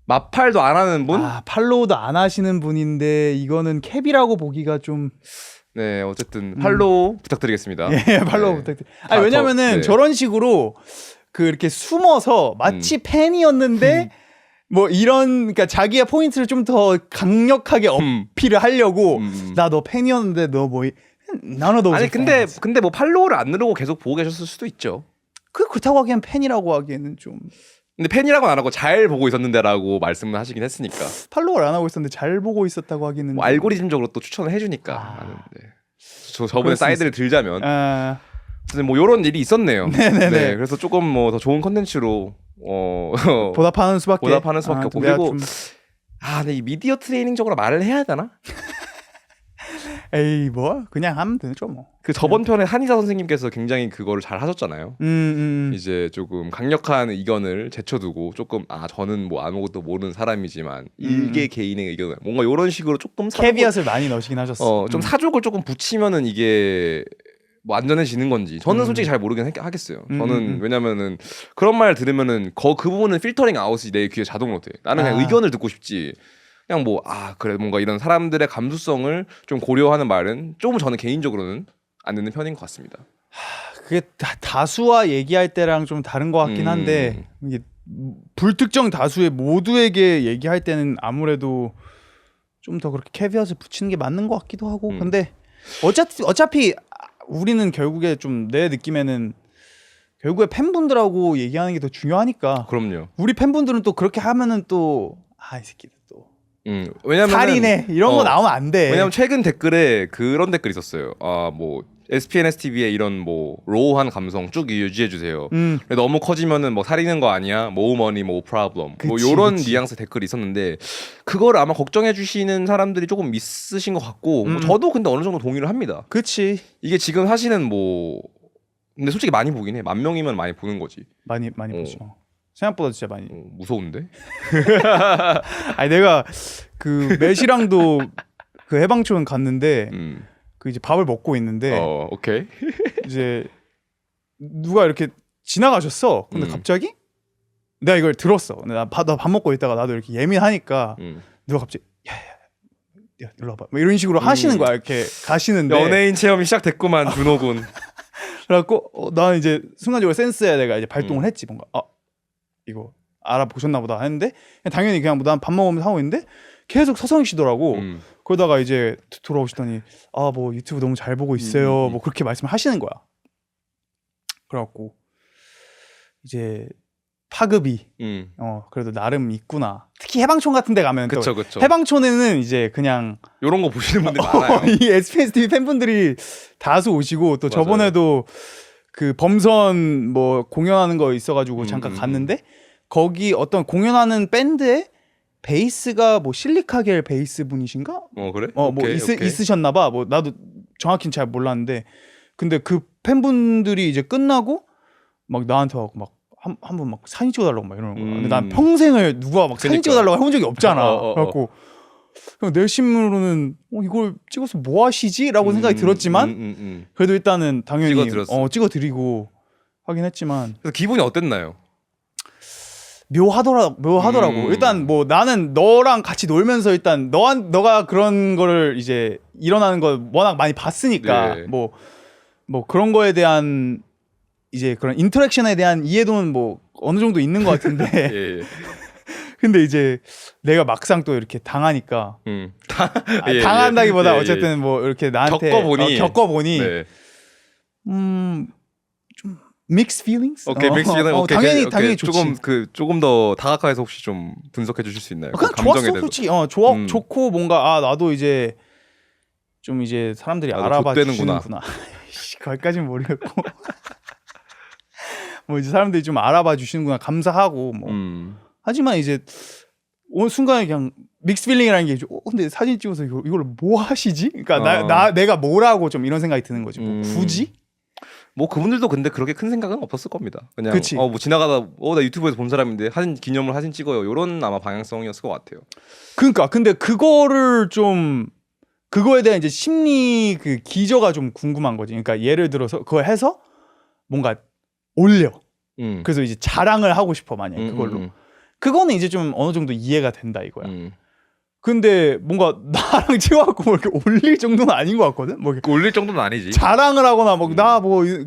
마팔도 안 하는 분? 팔로우도 안 하시는 분인데 이거는 캡이라고 보기가 좀. 네, 어쨌든 팔로우 부탁드리겠습니다. 팔로우 부탁드립니다. 왜냐면은 저런 식으로 이렇게 숨어서 마치 팬이었는데 뭐 그러니까 자기의 포인트를 좀 더 강력하게 어필을 하려고 나 너 팬이었는데 너 뭐 나는 너 아니 근데 뭐 팔로우를 안 누르고 계속 보고 계셨을 수도 있죠. 그렇다고 하기엔 팬이라고 하기에는 좀. 근데 팬이라고는 안 하고 잘 보고 있었는데라고 말씀을 하시긴 했으니까. 팔로우를 안 하고 있었는데 잘 보고 있었다고 하기는 뭐 알고리즘적으로 또 추천을 해주니까. 저번에 사이드를 들자면 뭐 이런 일이 있었네요. 네, 그래서 조금 뭐 더 좋은 컨텐츠로 보답하는 수밖에 없고. 그리고 근데 이 미디어 트레이닝적으로 말을 해야 되나? 에이 뭐 그냥 하면 되죠 뭐. 그 저번 편에 한의사 선생님께서 굉장히 그거를 잘 하셨잖아요. 이제 조금 강력한 의견을 제쳐두고 조금 저는 뭐 아무것도 모르는 사람이지만 일개 개인의 의견을 뭔가 이런 식으로 조금 캐비엇을 많이 넣으시긴 하셨어. 좀 사족을 조금 붙이면은 이게 뭐 안전해지는 건지 저는 솔직히 잘 모르긴 하겠어요. 저는 왜냐면은 그런 말 들으면은 그 부분은 필터링 아웃이 내 귀에 자동으로 돼. 나는 그냥 의견을 듣고 싶지. 그냥 뭐 그래 뭔가 이런 사람들의 감수성을 좀 고려하는 말은 조금 저는 개인적으로는 안 듣는 편인 것 같습니다. 그게 다수와 얘기할 때랑 좀 다른 것 같긴 한데 이게 불특정 다수의 모두에게 얘기할 때는 아무래도 좀 더 그렇게 캐비엇을 붙이는 게 맞는 것 같기도 하고. 근데 어차피 우리는 결국에 좀 내 느낌에는 결국에 팬분들하고 얘기하는 게 더 중요하니까. 그럼요. 우리 팬분들은 또 그렇게 하면은 또 이 새끼들 또 왜냐면 살인해 이런 거 나오면 안 돼. 왜냐면 최근 댓글에 그런 댓글이 있었어요. 뭐 SPNS TV의 이런 뭐 로우한 감성 쭉 유지해 주세요. 너무 커지면은 뭐 살리는 거 아니야? more money, more problem. 뭐 이런 뉘앙스 댓글이 있었는데 그걸 아마 걱정해 주시는 사람들이 조금 있으신 것 같고 뭐 저도 근데 어느 정도 동의를 합니다. 그렇지. 이게 지금 사실은 뭐 근데 솔직히 많이 보긴 해. 10,000명이면 많이 보는 거지. 많이 보죠. 생각보다 진짜 많이. 무서운데? 아니 내가 그 매시랑도 그 해방촌 갔는데 그 이제 밥을 먹고 있는데 오케이. 이제 누가 이렇게 지나가셨어. 근데 갑자기 내가 이걸 들었어. 나 밥 먹고 있다가 나도 이렇게 예민하니까 누가 갑자기 야 일로 와봐. 뭐 이런 식으로 하시는 거야. 이렇게 가시는데 연예인 체험이 시작됐구만 준호군. 그래갖고 나는 이제 순간적으로 센스에 내가 이제 발동을 했지. 뭔가 이거 알아보셨나 보다 했는데 당연히 그냥 난 밥 먹으면서 하고 있는데 계속 서성이시더라고. 그러다가 이제 돌아오시더니 뭐 유튜브 너무 잘 보고 있어요. 뭐 그렇게 말씀을 하시는 거야. 그래갖고 이제 파급이 그래도 나름 있구나. 특히 해방촌 같은 데 가면 그쵸. 또 해방촌에는 이제 그냥 요런 거 보시는 분들 많아요. 이 SBS TV 팬분들이 다수 오시고 또 맞아요. 저번에도 그 범선 뭐 공연하는 거 있어가지고 잠깐 갔는데 거기 어떤 공연하는 밴드에 베이스가 뭐 실리카겔 베이스 분이신가? 그래? 뭐 오케이. 있으셨나 봐. 뭐 나도 정확히는 잘 몰랐는데 근데 그 팬분들이 이제 끝나고 막 나한테 막 한 번 막 사진 찍어달라고 막 이러는 거야. 근데 난 평생을 누가 막 사진 그러니까. 찍어달라고 해본 적이 없잖아. 그래갖고 그냥 내심으로는 이걸 찍어서 뭐 하시지?라고 생각이 들었지만 그래도 일단은 당연히 찍어드리고 하긴 했지만 그래서 기분이 어땠나요? 묘하더라고. 일단 뭐 나는 너랑 같이 놀면서 일단 너가 그런 거를 이제 일어나는 걸 워낙 많이 봤으니까 네. 뭐 그런 거에 대한 이제 그런 인터랙션에 대한 이해도는 뭐 어느 정도 있는 것 같은데 예. 근데 이제 내가 막상 또 이렇게 당하니까 예, 당한다기보다 예. 어쨌든 뭐 이렇게 나한테 겪어보니 네. 좀 mixed feelings. 오케이, 믹스 필링. 오케이, 당연히 좋지. 조금 더 다각화해서 혹시 좀 분석해 주실 수 있나요? 그냥 그 감정에 좋았어 대해서. 솔직히 좋고 뭔가 나도 이제 좀 이제 사람들이 나도 알아봐 좆되는구나. 주시는구나. 거기까지는 모르겠고 뭐 이제 사람들이 좀 알아봐 주시는구나 감사하고 뭐 하지만 이제 어느 순간에 그냥 믹스 필링이라는 게 근데 사진 찍어서 이걸 뭐 하시지? 그러니까 내가 뭐라고 좀 이런 생각이 드는 거지. 뭐 굳이? 뭐 그분들도 근데 그렇게 큰 생각은 없었을 겁니다. 그냥 그치. 뭐 지나가다 나 유튜브에서 본 사람인데 기념으로 사진 찍어요. 이런 아마 방향성이었을 것 같아요. 그러니까 근데 그거를 좀 그거에 대한 이제 심리 그 기저가 좀 궁금한 거지. 그러니까 예를 들어서 그거 해서 뭔가 올려. 그래서 이제 자랑을 하고 싶어 만약에 그걸로. 그거는 이제 좀 어느 정도 이해가 된다 이거야. 근데 뭔가 나랑 찍어갖고 뭐 이렇게 올릴 정도는 아닌 것 같거든. 뭐 이렇게 올릴 정도는 아니지. 자랑을 하거나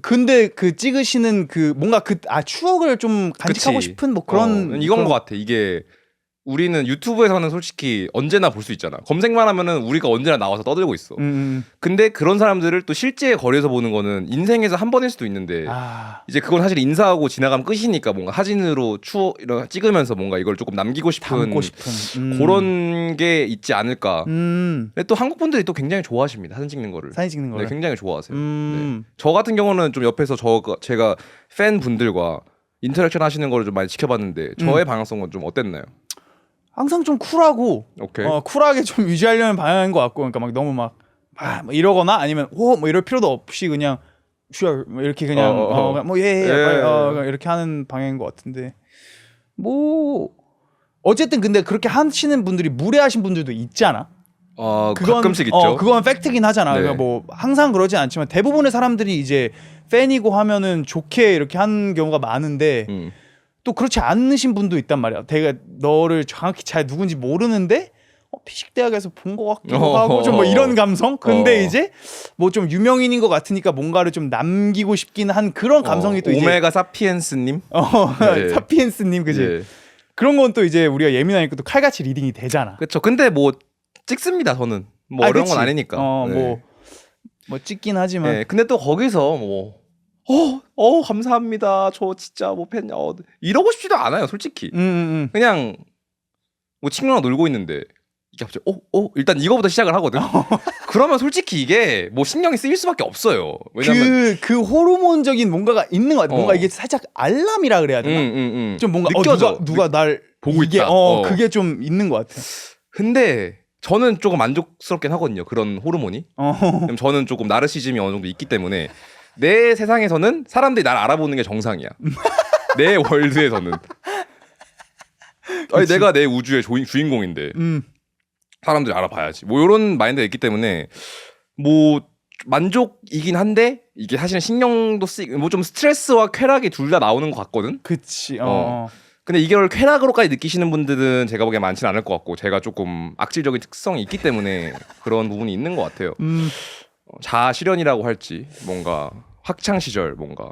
근데 그 찍으시는 그 뭔가 추억을 좀 간직하고 그치. 싶은 뭐 그런 이건 것 같아. 이게 우리는 유튜브에서는 솔직히 언제나 볼 수 있잖아. 검색만 하면은 우리가 언제나 나와서 떠들고 있어. 근데 그런 사람들을 또 실제 거리에서 보는 거는 인생에서 한 번일 수도 있는데 이제 그건 사실 인사하고 지나가면 끝이니까 뭔가 사진으로 이런 찍으면서 뭔가 이걸 조금 남기고 싶은 담고 싶은 그런 게 있지 않을까. 근데 또 한국 분들이 또 굉장히 좋아하십니다. 사진 찍는 거를. 네, 굉장히 좋아하세요. 네. 저 같은 경우는 좀 옆에서 제가 팬 분들과 인터랙션 하시는 거를 좀 많이 지켜봤는데 저의 방향성은 좀 어땠나요? 항상 좀 쿨하고 오케이. 쿨하게 좀 유지하려는 방향인 것 같고 그러니까 막 너무 막 이러거나 아니면 뭐 이럴 필요도 없이 그냥 sure 뭐 이렇게 그냥 이렇게 하는 방향인 것 같은데 뭐 어쨌든 근데 그렇게 하시는 분들이 무례하신 분들도 있잖아. 가끔씩 있죠. 그건 팩트긴 하잖아. 네. 그러니까 뭐 항상 그러진 않지만 대부분의 사람들이 이제 팬이고 하면은 좋게 이렇게 하는 경우가 많은데 또 그렇지 않으신 분도 있단 말이야. 내가 너를 정확히 잘 누군지 모르는데 피식대학에서 본 것 같기도 하고 좀 뭐 이런 감성. 근데 이제 뭐 좀 유명인인 것 같으니까 뭔가를 좀 남기고 싶긴 한 그런 감성이 또 이제 오메가 사피엔스님. 네. 사피엔스님 그지. 네. 그런 건 또 이제 우리가 예민하니까 또 칼같이 리딩이 되잖아. 그렇죠. 근데 뭐 찍습니다. 저는 뭐 어려운 건 아니니까. 뭐 찍긴 하지만. 네. 근데 또 거기서 뭐 감사합니다. 저 진짜 뭐 팬 이러고 싶지도 않아요, 솔직히. 그냥 뭐 친구랑 놀고 있는데 이게 갑자기 일단 이거부터 시작을 하거든. 그러면 솔직히 이게 뭐 신경이 쓰일 수밖에 없어요. 왜냐면 그 호르몬적인 뭔가가 있는 것 같아. 뭔가 이게 살짝 알람이라 그래야 되나? 좀 뭔가 느껴져. 누가 날 보고 있다. 그게 좀 있는 것 같아. 근데 저는 조금 만족스럽긴 하거든요. 그런 호르몬이. 그럼 저는 조금 나르시즘이 어느 정도 있기 때문에 내 세상에서는 사람들이 나를 알아보는 게 정상이야. 내 월드에서는. 아니, 내가 내 우주의 주인공인데 사람들이 알아봐야지. 뭐 이런 마인드가 있기 때문에 뭐 만족이긴 한데 이게 사실은 신경도 쓰이고 뭐 좀 스트레스와 쾌락이 둘 다 나오는 것 같거든. 그치. 근데 이걸 쾌락으로까지 느끼시는 분들은 제가 보기엔 많지는 않을 것 같고 제가 조금 악질적인 특성이 있기 때문에 그런 부분이 있는 것 같아요. 자아 실현이라고 할지 뭔가 학창 시절 뭔가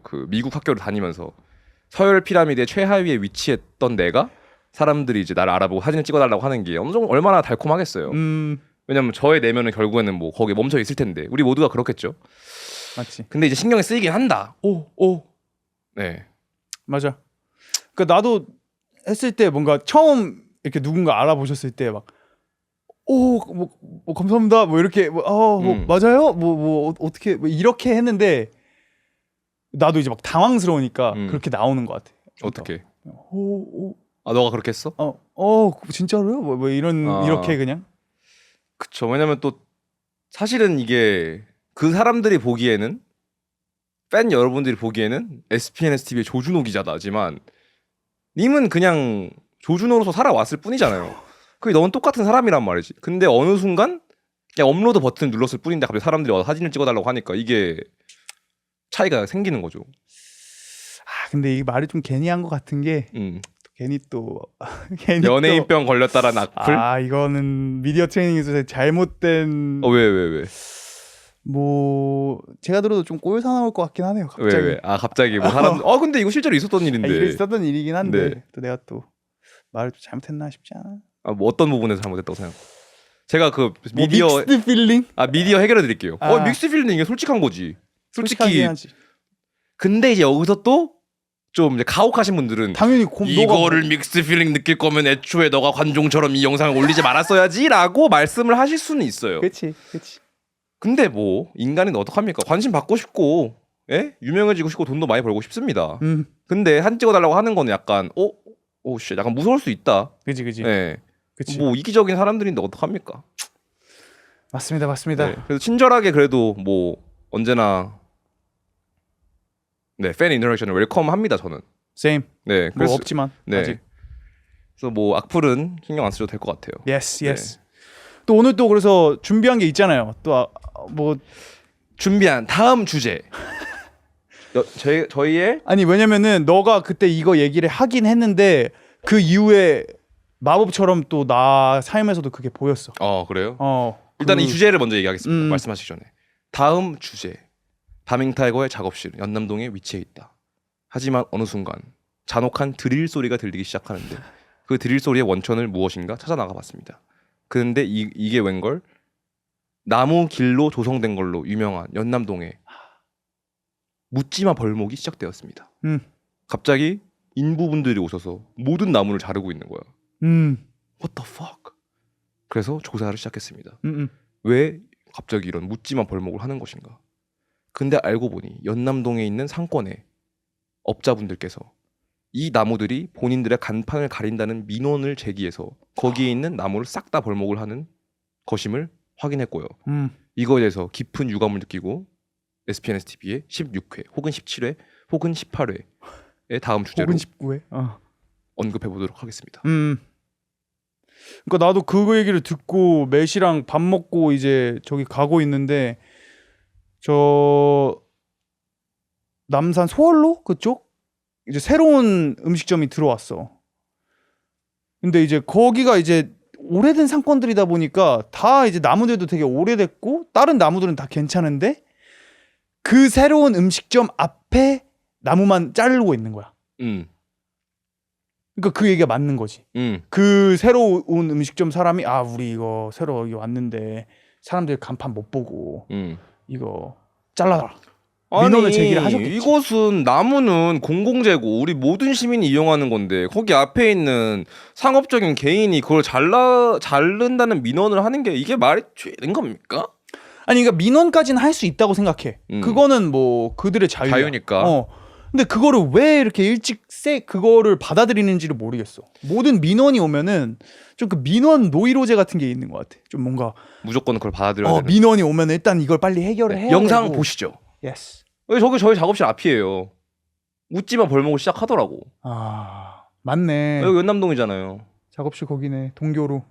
그 미국 학교를 다니면서 서열 피라미드의 최하위에 위치했던 내가 사람들이 이제 나를 알아보고 사진을 찍어달라고 하는 게 어느 정도 얼마나 달콤하겠어요. 왜냐면 저의 내면은 결국에는 뭐 거기에 멈춰 있을 텐데 우리 모두가 그렇겠죠. 맞지. 근데 이제 신경이 쓰이긴 한다. 오. 네. 맞아. 그러니까 나도 했을 때 뭔가 처음 이렇게 누군가 알아보셨을 때 막 뭐 감사합니다. 뭐 이렇게 뭐 맞아요? 뭐 어떻게 뭐 이렇게 했는데 나도 이제 막 당황스러우니까 그렇게 나오는 것 같아. 어떻게? 오. 아 너가 그렇게 했어? 진짜로요? 뭐 이런 이렇게 그냥. 그쵸. 왜냐면 또 사실은 이게 그 사람들이 보기에는 팬 여러분들이 보기에는 SPNS TV의 조준호 기자다지만 님은 그냥 조준호로서 살아왔을 뿐이잖아요. 그게 너는 똑같은 사람이란 말이지. 근데 어느 순간 그냥 업로드 버튼을 눌렀을 뿐인데 갑자기 사람들이 와서 사진을 찍어달라고 하니까 이게 차이가 생기는 거죠. 근데 이 말이 좀 괜히 한 것 같은 게 괜히 또 연예인병 걸렸다라는 악플? 이거는 미디어 트레이닝에서 잘못된 왜? 뭐 제가 들어도 좀 꼴사 나올 것 같긴 하네요. 갑자기. 왜? 갑자기 뭐 사람 근데 이거 실제로 있었던 일인데. 이거 있었던 일이긴 한데 네. 또 내가 또 말을 좀 잘못했나 싶지 않아? 뭐 어떤 부분에서 잘못했다고 생각? 제가 그 미디어 믹스드 필링? 미디어 해결해 드릴게요. 믹스 필링 이게 솔직한 거지. 솔직히. 하지. 근데 이제 여기서 또 좀 이제 가혹하신 분들은 당연히 이거를 믹스 필링 느낄 거면 애초에 너가 관종처럼 이 영상을 올리지 말았어야지라고 말씀을 하실 수는 있어요. 그렇지. 근데 뭐 인간은 어떡합니까? 관심 받고 싶고, 유명해지고 싶고 돈도 많이 벌고 싶습니다. 근데 사진 찍어달라고 하는 거는 약간 약간 무서울 수 있다. 그치. 그치. 뭐 이기적인 사람들인데 어떡합니까? 맞습니다. 네, 그래서 친절하게 그래도 뭐 언제나 팬 인터랙션을 웰컴합니다 저는. same. 네, 뭐 없지만 아직. 그래서 뭐 악플은 신경 안 쓰셔도 될 것 같아요. Yes. 또 오늘 또 그래서 준비한 게 있잖아요. 또 뭐 준비한 다음 주제. 저희의 아니 왜냐면은 너가 그때 이거 얘기를 하긴 했는데 그 이후에 마법처럼 또 나 삶에서도 그게 보였어. 그래요? 일단 이 주제를 먼저 얘기하겠습니다. 말씀하시기 전에. 다음 주제. 바밍타이거의 작업실은 연남동에 위치해 있다. 하지만 어느 순간 잔혹한 드릴 소리가 들리기 시작하는데 그 드릴 소리의 원천을 무엇인가 찾아 나가봤습니다. 그런데 이게 웬걸? 나무 길로 조성된 걸로 유명한 연남동에 묻지마 벌목이 시작되었습니다. 갑자기 인부분들이 오셔서 모든 나무를 자르고 있는 거야. What the fuck? 그래서 조사를 시작했습니다. 왜 갑자기 이런 묻지마 벌목을 하는 것인가? 근데 알고 보니 연남동에 있는 상권의 업자분들께서 이 나무들이 본인들의 간판을 가린다는 민원을 제기해서 거기에 있는 나무를 싹 다 벌목을 하는 것임을 확인했고요. 이거에 대해서 깊은 유감을 느끼고 SPNS TV의 16회 혹은 17회 혹은 18회의 다음 주제로 혹은 19회 언급해 보도록 하겠습니다. 그러니까 나도 그거 얘기를 듣고 매시랑 밥 먹고 이제 저기 가고 있는데 저 남산 소월로 그쪽 이제 새로운 음식점이 들어왔어. 근데 이제 거기가 이제 오래된 상권들이다 보니까 다 이제 나무들도 되게 오래됐고 다른 나무들은 다 괜찮은데 그 새로운 음식점 앞에 나무만 자르고 있는 거야. 그러니까 그 얘기가 맞는 거지. 그 새로 온 음식점 사람이 우리 이거 새로 여기 왔는데 사람들이 간판 못 보고 이거 잘라라. 민원을 제기를 하셨겠지. 이곳은 나무는 공공재고 우리 모든 시민이 이용하는 건데 거기 앞에 있는 상업적인 개인이 그걸 자른다는 민원을 하는 게 이게 말이 되는 겁니까? 아니 그러니까 민원까지는 할 수 있다고 생각해. 그거는 뭐 그들의 자유니까. 근데 그거를 왜 이렇게 일찍 그거를 받아들이는지를 모르겠어. 모든 민원이 오면은 좀 그 민원 노이로제 같은 게 있는 것 같아. 좀 뭔가 무조건 그걸 받아들여야 되는. 민원이 오면 일단 이걸 빨리 해결을 해야 영상 되고. 보시죠. 예스. 저기 저희 작업실 앞이에요. 묻지마 벌목을 시작하더라고. 맞네. 여기 연남동이잖아요. 작업실 거기네. 동교로.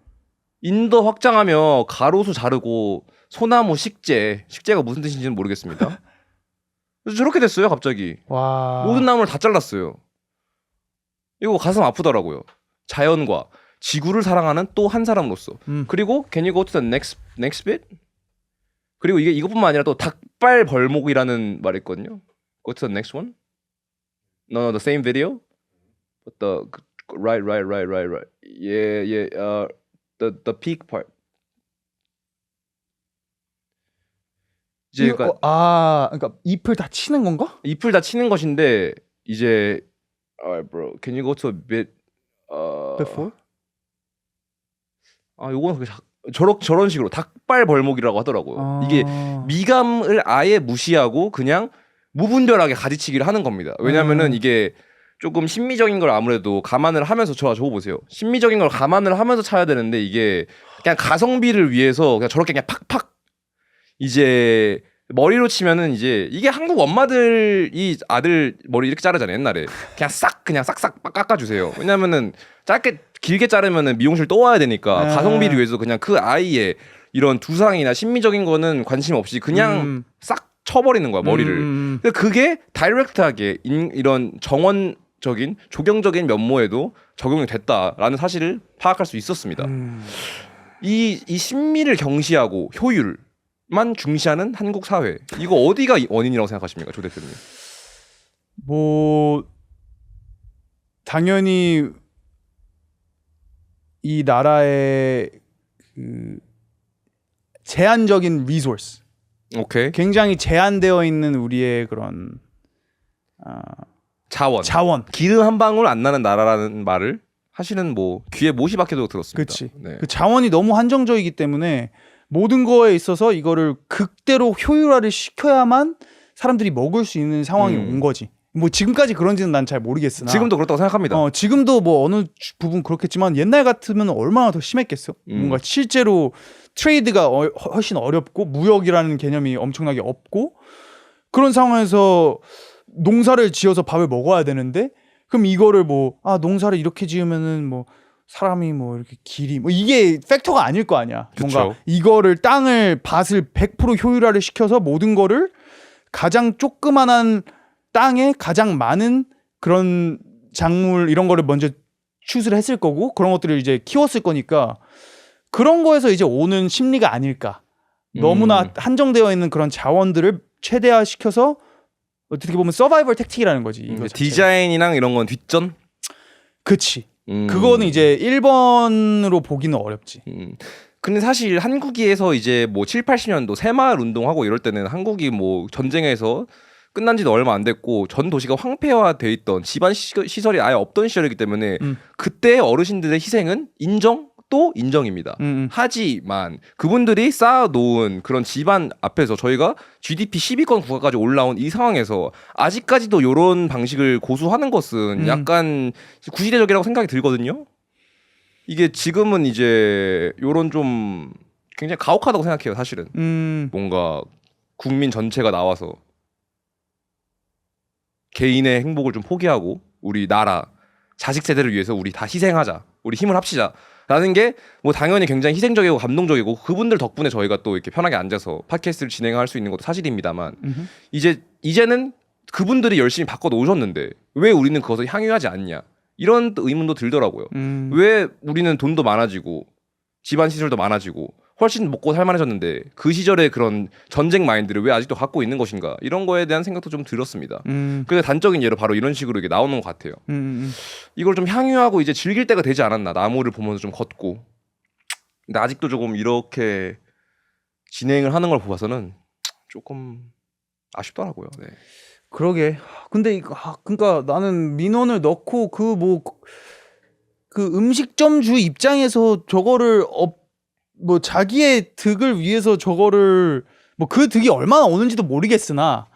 인도 확장하며 가로수 자르고 소나무 식재가 무슨 뜻인지는 모르겠습니다. 그래서 저렇게 됐어요 갑자기. 와. 모든 나무를 다 잘랐어요. 이거 가슴 아프더라고요. 자연과 지구를 사랑하는 또 한 사람으로서. 그리고 can you go to the next bit? 그리고 이것뿐만 아니라 또 닭발 벌목이라는 말이 있거든요. Go to the next one. No, the same video. But right. Yeah. The peak part. 이제 그러니까 그러니까 잎을 다 치는 건가? 잎을 다 치는 것인데 이제 bro, can you go to a bit Before? 요거는 저런 식으로 닭발 벌목이라고 하더라고요. 이게 미감을 아예 무시하고 그냥 무분별하게 가지치기를 하는 겁니다. 왜냐면은 이게 조금 심미적인 걸 아무래도 감안을 하면서 저거 보세요. 심미적인 걸 감안을 하면서 차야 되는데 이게 그냥 가성비를 위해서 그냥 저렇게 그냥 팍팍 이제 머리로 치면은 이제 이게 한국 엄마들이 아들 머리 이렇게 자르잖아요 옛날에 그냥 싹싹 깎아주세요. 왜냐면은 짧게 길게 자르면은 미용실 또 와야 되니까 가성비를 위해서 그냥 그 아이의 이런 두상이나 심미적인 거는 관심 없이 그냥 싹 쳐버리는 거야 머리를. 그게 다이렉트하게 이런 정원적인 조경적인 면모에도 적용이 됐다라는 사실을 파악할 수 있었습니다. 이 심미를 경시하고 효율만 중시하는 한국 사회, 이거 어디가 원인이라고 생각하십니까, 조 대표님? 뭐 당연히 이 나라의 그 제한적인 리소스, 오케이. 굉장히 제한되어 있는 우리의 그런 자원. 기름 한 방울 안 나는 나라라는 말을 하시는 뭐 귀에 못이 박혀도 들었습니다. 그렇지. 네. 그 자원이 너무 한정적이기 때문에 모든 거에 있어서 이거를 극대로 효율화를 시켜야만 사람들이 먹을 수 있는 상황이 온 거지. 뭐 지금까지 그런지는 난 잘 모르겠으나 지금도 그렇다고 생각합니다. 지금도 뭐 어느 부분 그렇겠지만 옛날 같으면 얼마나 더 심했겠어. 뭔가 실제로 트레이드가 훨씬 어렵고 무역이라는 개념이 엄청나게 없고 그런 상황에서 농사를 지어서 밥을 먹어야 되는데 그럼 이거를 농사를 이렇게 지으면은 뭐 사람이 뭐 이렇게 길이 뭐 이게 팩터가 아닐 거 아니야. 그쵸. 뭔가 이거를 밭을 100% 효율화를 시켜서 모든 거를 가장 조그만한 땅에 가장 많은 그런 작물 이런 거를 먼저 추스를 했을 거고 그런 것들을 이제 키웠을 거니까 그런 거에서 이제 오는 심리가 아닐까. 너무나 한정되어 있는 그런 자원들을 최대화시켜서 어떻게 보면 서바이벌 택틱이라는 거지. 이거 디자인이랑 이런 건 뒷전? 그치. 그거는 이제 1번으로 보기는 어렵지. 근데 사실 한국에서 이제 뭐 7, 80년도 새마을 운동하고 이럴 때는 한국이 뭐 전쟁에서 끝난 지도 얼마 안 됐고 전 도시가 황폐화돼 있던 집안 시설이 아예 없던 시절이기 때문에 그때 어르신들의 희생은 또 인정입니다. 하지만 그분들이 쌓아놓은 그런 집안 앞에서 저희가 GDP 10위권 국가까지 올라온 이 상황에서 아직까지도 이런 방식을 고수하는 것은 약간 구시대적이라고 생각이 들거든요. 이게 지금은 이제 이런 좀 굉장히 가혹하다고 생각해요. 사실은 뭔가 국민 전체가 나와서 개인의 행복을 좀 포기하고 우리 나라 자식 세대를 위해서 우리 다 희생하자, 우리 힘을 합치자 라는 게 뭐 당연히 굉장히 희생적이고 감동적이고 그분들 덕분에 저희가 또 이렇게 편하게 앉아서 팟캐스트를 진행할 수 있는 것도 사실입니다만 이제는 그분들이 열심히 바꿔 놓으셨는데 왜 우리는 그것을 향유하지 않냐 이런 의문도 들더라고요. 왜 우리는 돈도 많아지고 집안 시설도 많아지고 훨씬 먹고 살만해졌는데 그 시절의 그런 전쟁 마인드를 왜 아직도 갖고 있는 것인가 이런 거에 대한 생각도 좀 들었습니다. 그래서 단적인 예로 바로 이런 식으로 이게 나오는 것 같아요. 이걸 좀 향유하고 이제 즐길 때가 되지 않았나. 나무를 보면서 좀 걷고. 근데 아직도 조금 이렇게 진행을 하는 걸 보아서는 조금 아쉽더라고요. 네. 그러게. 근데 그러니까 나는 민원을 넣고 그 음식점주 입장에서 저거를 뭐 자기의 득을 위해서 저거를 뭐 그 득이 얼마나 오는지도 모르겠으나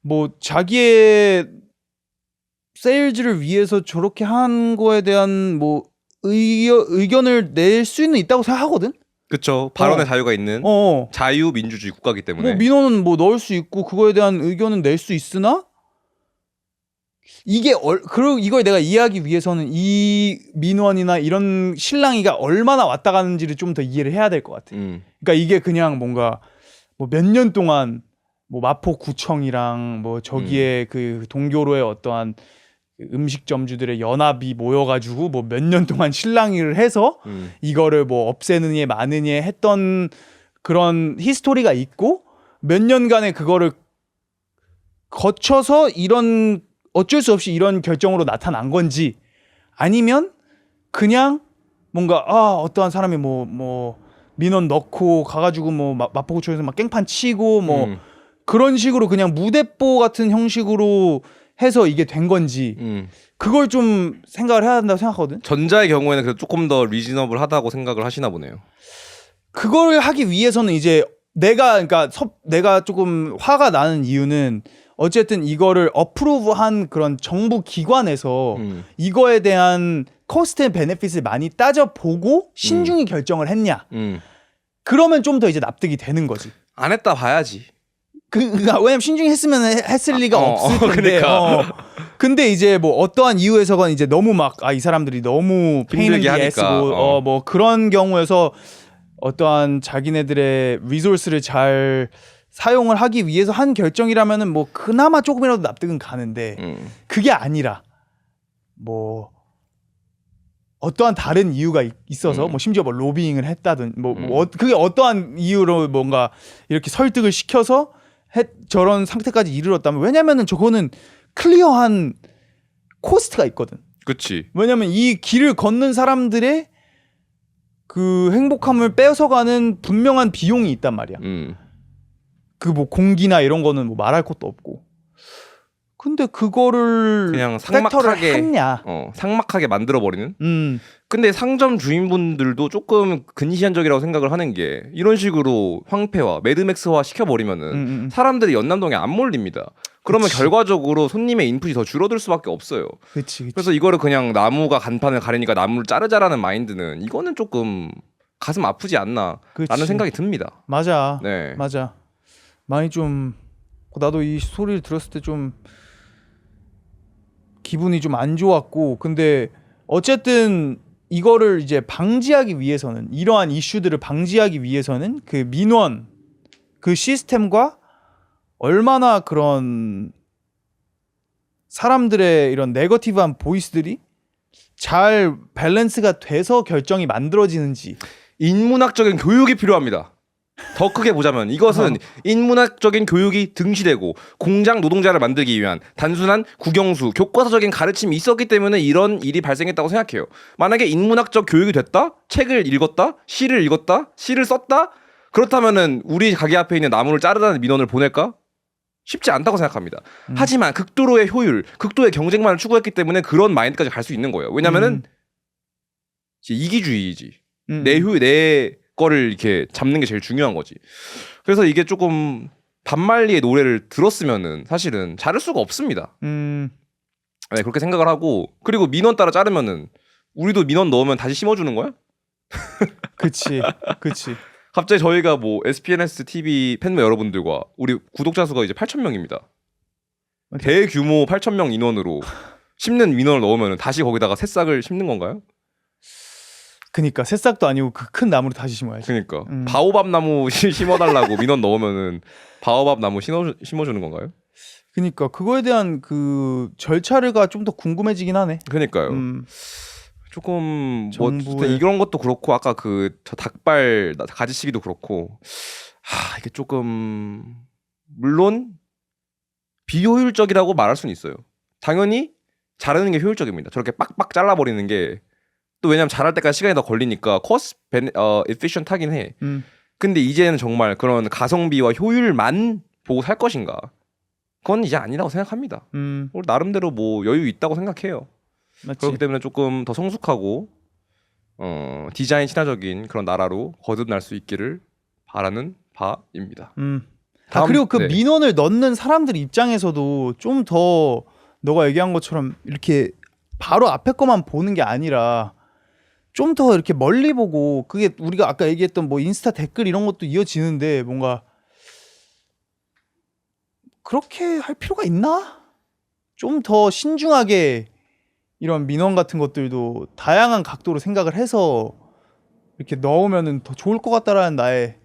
뭐 자기의 세일즈를 위해서 저렇게 한 거에 대한 뭐 의견을 낼 수는 있다고 생각하거든. 그렇죠. 발언의 자유가 있는 자유민주주의 국가이기 때문에 뭐 민원은 뭐 넣을 수 있고 그거에 대한 의견은 낼 수 있으나 그리고 이걸 내가 이해하기 위해서는 이 민원이나 이런 실랑이가 얼마나 왔다 가는지를 좀 더 이해를 해야 될 것 같아. 그러니까 이게 그냥 뭔가 뭐 몇 년 동안 뭐 마포구청이랑 뭐 저기에 그 동교로의 어떠한 음식점주들의 연합이 모여가지고 뭐 몇 년 동안 실랑이를 해서 이거를 뭐 없애느니 마느니 했던 그런 히스토리가 있고 몇 년간의 그거를 거쳐서 이런 어쩔 수 없이 이런 결정으로 나타난 건지 아니면 그냥 뭔가 어떠한 사람이 뭐 민원 넣고 가가지고 뭐 마포구청에서 막 깽판 치고 뭐 그런 식으로 그냥 무대뽀 같은 형식으로 해서 이게 된 건지 그걸 좀 생각을 해야 한다고 생각하거든. 전자의 경우에는 그래도 조금 더 리즈너블하다고 생각을 하시나 보네요. 그걸 하기 위해서는 이제 내가 조금 화가 나는 이유는 어쨌든 이거를 어프로브한 그런 정부 기관에서 이거에 대한 코스트 앤 베네핏을 많이 따져보고 신중히 결정을 했냐. 그러면 좀 더 이제 납득이 되는 거지. 안 했다 봐야지. 그러니까 왜냐면 신중히 했으면 했을 리가 없을 텐데. 그러니까. 근데 이제 뭐 어떠한 이유에서건 이제 너무 막 이 사람들이 너무 힘들게 하니까. 뭐 그런 경우에서 어떠한 자기네들의 리소스를 잘 사용을 하기 위해서 한 결정이라면은 뭐 그나마 조금이라도 납득은 가는데 그게 아니라 뭐 어떠한 다른 이유가 있어서 뭐 심지어 뭐 로비잉을 했다든 그게 어떠한 이유로 뭔가 이렇게 설득을 시켜서 저런 상태까지 이르렀다면 왜냐면은 저거는 클리어한 코스트가 있거든. 그치. 왜냐면 이 길을 걷는 사람들의 그 행복함을 뺏어가는 분명한 비용이 있단 말이야. 그 뭐 공기나 이런 거는 뭐 말할 것도 없고. 근데 그거를 그냥 삭막하게 했냐? 삭막하게 만들어 버리는. 근데 상점 주인분들도 조금 근시안적이라고 생각을 하는 게 이런 식으로 황폐화, 매드맥스화 시켜버리면은 사람들이 연남동에 안 몰립니다. 그러면 그치. 결과적으로 손님의 인풋이 더 줄어들 수밖에 없어요. 그치. 그래서 이거를 그냥 나무가 간판을 가리니까 나무를 자르자라는 마인드는 이거는 조금 가슴 아프지 않나라는 그치. 생각이 듭니다. 맞아. 네. 맞아. 많이 좀 나도 이 소리를 들었을 때 좀 기분이 좀 안 좋았고 근데 어쨌든 이거를 이제 방지하기 위해서는 이러한 이슈들을 방지하기 위해서는 그 민원 그 시스템과 얼마나 그런 사람들의 이런 네거티브한 보이스들이 잘 밸런스가 돼서 결정이 만들어지는지 인문학적인 교육이 필요합니다. 더 크게 보자면 이것은 인문학적인 교육이 등시되고 공장 노동자를 만들기 위한 단순한 국영수, 교과서적인 가르침이 있었기 때문에 이런 일이 발생했다고 생각해요. 만약에 인문학적 교육이 됐다? 책을 읽었다? 시를 읽었다? 시를 썼다? 그렇다면은 우리 가게 앞에 있는 나무를 자르라는 민원을 보낼까? 쉽지 않다고 생각합니다. 하지만 극도로의 효율, 극도의 경쟁만을 추구했기 때문에 그런 마인드까지 갈 수 있는 거예요. 왜냐면은 이제 이기주의이지. 내 거를 이렇게 잡는 게 제일 중요한 거지. 그래서 이게 조금 반말리의 노래를 들었으면은 사실은 자를 수가 없습니다. 네, 그렇게 생각을 하고 그리고 민원 따라 자르면은 우리도 민원 넣으면 다시 심어주는 거야? 그치. 갑자기 저희가 뭐 SPNS TV 팬 여러분들과 우리 구독자 수가 이제 8,000명입니다. 대규모 8,000명 인원으로 심는 민원을 넣으면 다시 거기다가 새싹을 심는 건가요? 그니까 새싹도 아니고 그 큰 나무를 다시 심어야지. 그러니까 바오밥 나무 심어달라고 민원 넣으면은 바오밥 나무 심어주는 건가요? 그니까 그거에 대한 그 절차가 좀 더 궁금해지긴 하네. 그러니까요. 조금 뭐 정부의... 이런 것도 그렇고 아까 그 저 닭발 가지치기도 그렇고 이게 조금 물론 비효율적이라고 말할 수는 있어요. 당연히 자르는 게 효율적입니다. 저렇게 빡빡 잘라버리는 게 또 왜냐면 자랄 때까지 시간이 더 걸리니까 코스트 에피션트하긴 해. 근데 이제는 정말 그런 가성비와 효율만 보고 살 것인가? 그건 이제 아니라고 생각합니다. 나름대로 뭐 여유 있다고 생각해요. 맞지. 그렇기 때문에 조금 더 성숙하고 디자인 친화적인 그런 나라로 거듭날 수 있기를 바라는 바입니다. 그리고 그 민원을 넣는 사람들 입장에서도 좀 더 너가 얘기한 것처럼 이렇게 바로 앞에 거만 보는 게 아니라 좀 더 이렇게 멀리 보고 그게 우리가 아까 얘기했던 뭐 인스타 댓글 이런 것도 이어지는데 뭔가 그렇게 할 필요가 있나? 좀 더 신중하게 이런 민원 같은 것들도 다양한 각도로 생각을 해서 이렇게 넣으면은 더 좋을 것 같다라는 나의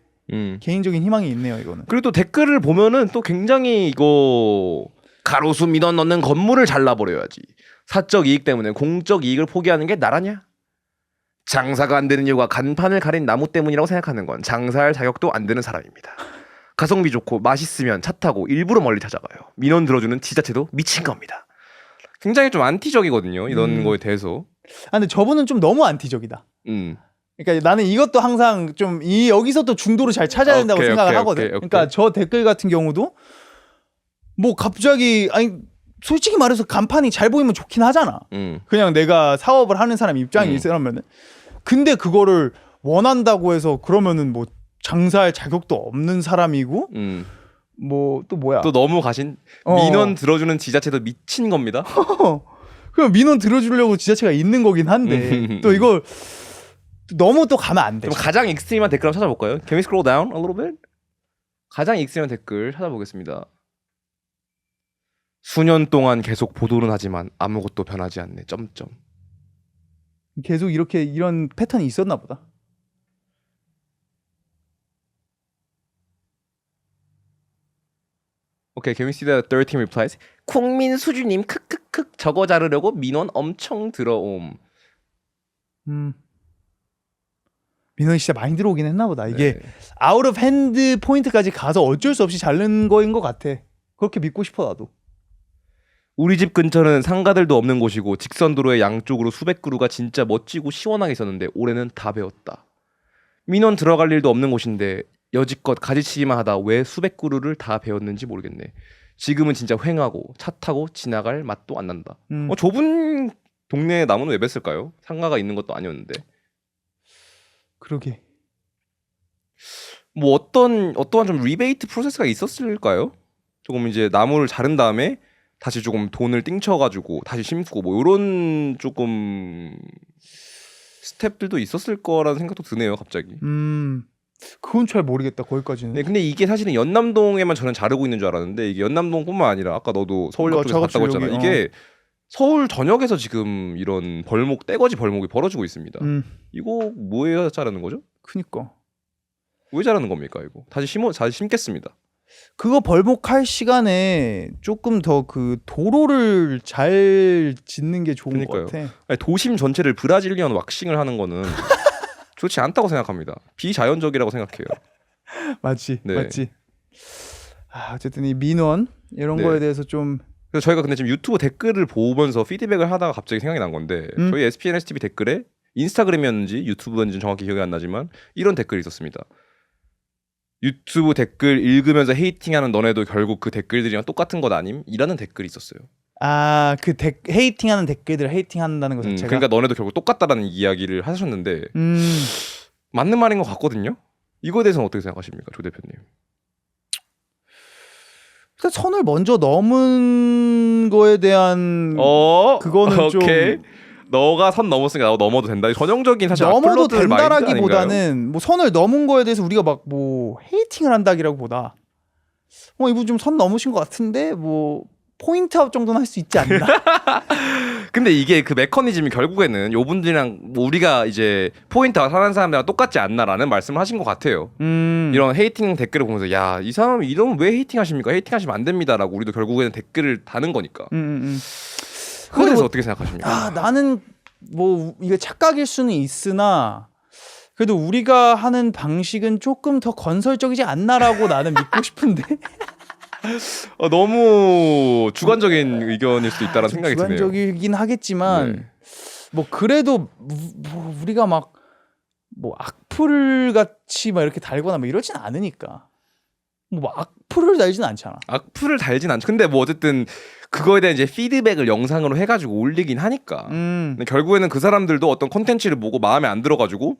개인적인 희망이 있네요, 이거는. 그리고 또 댓글을 보면은 또 굉장히 이거 가로수 민원 넣는 건물을 잘라버려야지. 사적 이익 때문에 공적 이익을 포기하는 게 나라냐? 장사가 안 되는 이유가 간판을 가린 나무 때문이라고 생각하는 건 장사할 자격도 안 되는 사람입니다. 가성비 좋고 맛있으면 차 타고 일부러 멀리 찾아가요. 민원 들어주는 지자체도 미친 겁니다. 굉장히 좀 안티적이거든요. 이런 거에 대해서. 아 근데 저분은 좀 너무 안티적이다. 그러니까 나는 이것도 항상 좀 여기서 또 중도를 잘 찾아야 된다고 생각을 하거든. 그러니까 저 댓글 같은 경우도 뭐 갑자기 아니 솔직히 말해서 간판이 잘 보이면 좋긴 하잖아. 그냥 내가 사업을 하는 사람 입장이 있으면은. 근데 그거를 원한다고 해서 그러면은 뭐 장사할 자격도 없는 사람이고 뭐 또 뭐야? 또 너무 가신 민원 들어주는 지자체도 미친 겁니다. 그럼 민원 들어주려고 지자체가 있는 거긴 한데 또 이걸 너무 또 가면 안 돼. 그럼 가장 익스트림한 댓글 한번 찾아볼까요? Can we scroll down a little bit? 가장 익스트림한 댓글 찾아보겠습니다. 수년 동안 계속 보도는 하지만 아무것도 변하지 않네. 점점. 계속 이렇게 이런 패턴이 있었나 보다. Okay, can we see the third team replies? 쿵민 수주님 크크크 저거 자르려고 민원 엄청 들어옴. 민원이 진짜 많이 들어오긴 했나 보다. 이게 네. 아웃 오브 핸드 포인트까지 가서 어쩔 수 없이 자른 거인 것 같아. 그렇게 믿고 싶어 나도. 우리 집 근처는 상가들도 없는 곳이고 직선 도로의 양쪽으로 수백 그루가 진짜 멋지고 시원하게 있었는데 올해는 다 베었다. 민원 들어갈 일도 없는 곳인데 여지껏 가지치기만 하다 왜 수백 그루를 다 베었는지 모르겠네. 지금은 진짜 휑하고 차 타고 지나갈 맛도 안 난다. 좁은 동네에 나무는 왜 뱄을까요? 상가가 있는 것도 아니었는데. 그러게. 뭐 어떠한 좀 리베이트 프로세스가 있었을까요? 조금 이제 나무를 자른 다음에 다시 조금 돈을 띵쳐가지고 다시 심고 뭐 이런 조금 스텝들도 있었을 거라는 생각도 드네요, 갑자기. 그건 잘 모르겠다. 거기까지는. 네, 근데 이게 사실은 연남동에만 저는 자르고 있는 줄 알았는데 이게 연남동뿐만 아니라 아까 너도 서울역 쪽에서 봤다고 했잖아. 이게 서울 전역에서 지금 이런 벌목, 떼거지 벌목이 벌어지고 있습니다. 이거 뭐에 자르는 거죠? 그니까. 왜 자르는 겁니까 이거? 다시 심겠습니다. 그거 벌목할 시간에 조금 더 그 도로를 잘 짓는 게 좋은 그러니까요. 것 같아. 아니, 도심 전체를 브라질리언 왁싱을 하는 거는 좋지 않다고 생각합니다. 비자연적이라고 생각해요. 맞지, 네. 맞지. 어쨌든 이 민원 이런 네. 거에 대해서 좀. 그래서 저희가 근데 지금 유튜브 댓글을 보면서 피드백을 하다가 갑자기 생각이 난 건데 저희 SPNSTV 댓글에 인스타그램이었는지 유튜브였는지 정확히 기억이 안 나지만 이런 댓글이 있었습니다. 유튜브 댓글 읽으면서 헤이팅하는 너네도 결국 그 댓글들이랑 똑같은 것 아님? 이라는 댓글이 있었어요. 그 헤이팅하는 댓글들 헤이팅한다는 것 자체가. 그러니까 너네도 결국 똑같다라는 이야기를 하셨는데 맞는 말인 것 같거든요. 이거에 대해서는 어떻게 생각하십니까, 조 대표님? 선을 먼저 넘은 거에 대한 그거는 오케이. 좀 너가 선 넘었으니까 나도 넘어도 된다. 전형적인 사실 넘어도 악플러들 마인드 아닌가요? 된다라기보다는 뭐 선을 넘은 거에 대해서 우리가 막 뭐 헤이팅을 한다기라기보다 이분 좀 선 넘으신 것 같은데 뭐 포인트아웃 정도는 할 수 있지 않나? 근데 이게 그 메커니즘이 결국에는 요분들이랑 뭐 우리가 이제 포인트아웃 하는 사람들이랑 똑같지 않나라는 말씀을 하신 것 같아요. 이런 헤이팅 댓글을 보면서 야, 이 사람 이러면 왜 헤이팅 하십니까? 헤이팅 하시면 안 됩니다라고 우리도 결국에는 댓글을 다는 거니까. 그거에 대해서 어떻게 생각하십니까? 나는 뭐 이게 착각일 수는 있으나 그래도 우리가 하는 방식은 조금 더 건설적이지 않나라고 나는 믿고 싶은데. 너무 주관적인 의견일 수도 있다라는 생각이 드네요. 주관적이긴 하겠지만 뭐 그래도 뭐 우리가 막 뭐 악플 같이 막 이렇게 달거나 뭐 이러진 않으니까. 뭐 악플을 달지는 않잖아. 악플을 달진 않죠. 근데 뭐 어쨌든 그거에 대한 이제 피드백을 영상으로 해가지고 올리긴 하니까. 근데 결국에는 그 사람들도 어떤 콘텐츠를 보고 마음에 안 들어가지고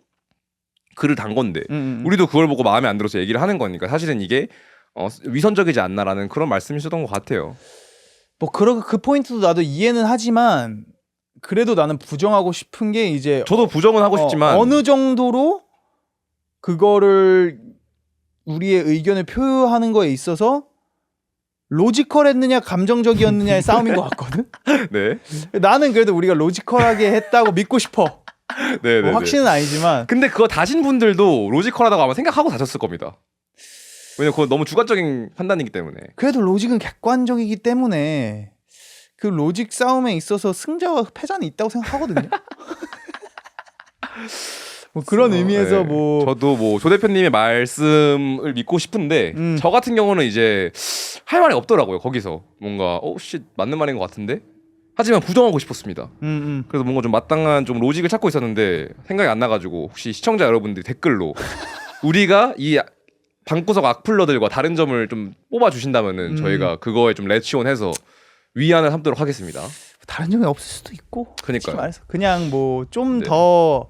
글을 단 건데 우리도 그걸 보고 마음에 안 들어서 얘기를 하는 거니까 사실은 이게 위선적이지 않나라는 그런 말씀이셨던 것 같아요. 뭐 그 포인트도 나도 이해는 하지만 그래도 나는 부정하고 싶은 게 이제 저도 부정은 하고 싶지만 어느 정도로 그거를 우리의 의견을 표현하는 거에 있어서 로지컬했느냐 감정적이었느냐의 싸움인 것 같거든. 네. 나는 그래도 우리가 로지컬하게 했다고 믿고 싶어. 네, 뭐 확신은 아니지만. 근데 그거 다신 분들도 로지컬하다고 아마 생각하고 다셨을 겁니다. 왜냐면 그거 너무 주관적인 판단이기 때문에. 그래도 로직은 객관적이기 때문에 그 로직 싸움에 있어서 승자와 패자는 있다고 생각하거든요. 뭐 그런 의미에서 뭐 저도 뭐 조 대표님의 말씀을 믿고 싶은데 저 같은 경우는 이제 할 말이 없더라고요. 거기서 뭔가 씨 맞는 말인 것 같은데 하지만 부정하고 싶었습니다. 그래서 뭔가 좀 마땅한 좀 로직을 찾고 있었는데 생각이 안 나가지고 혹시 시청자 여러분들이 댓글로 우리가 이 방구석 악플러들과 다른 점을 좀 뽑아 주신다면은 저희가 그거에 좀 레치온해서 위안을 삼도록 하겠습니다. 다른 점이 없을 수도 있고. 그러니까요. 말해서 그냥 뭐 좀 네. 더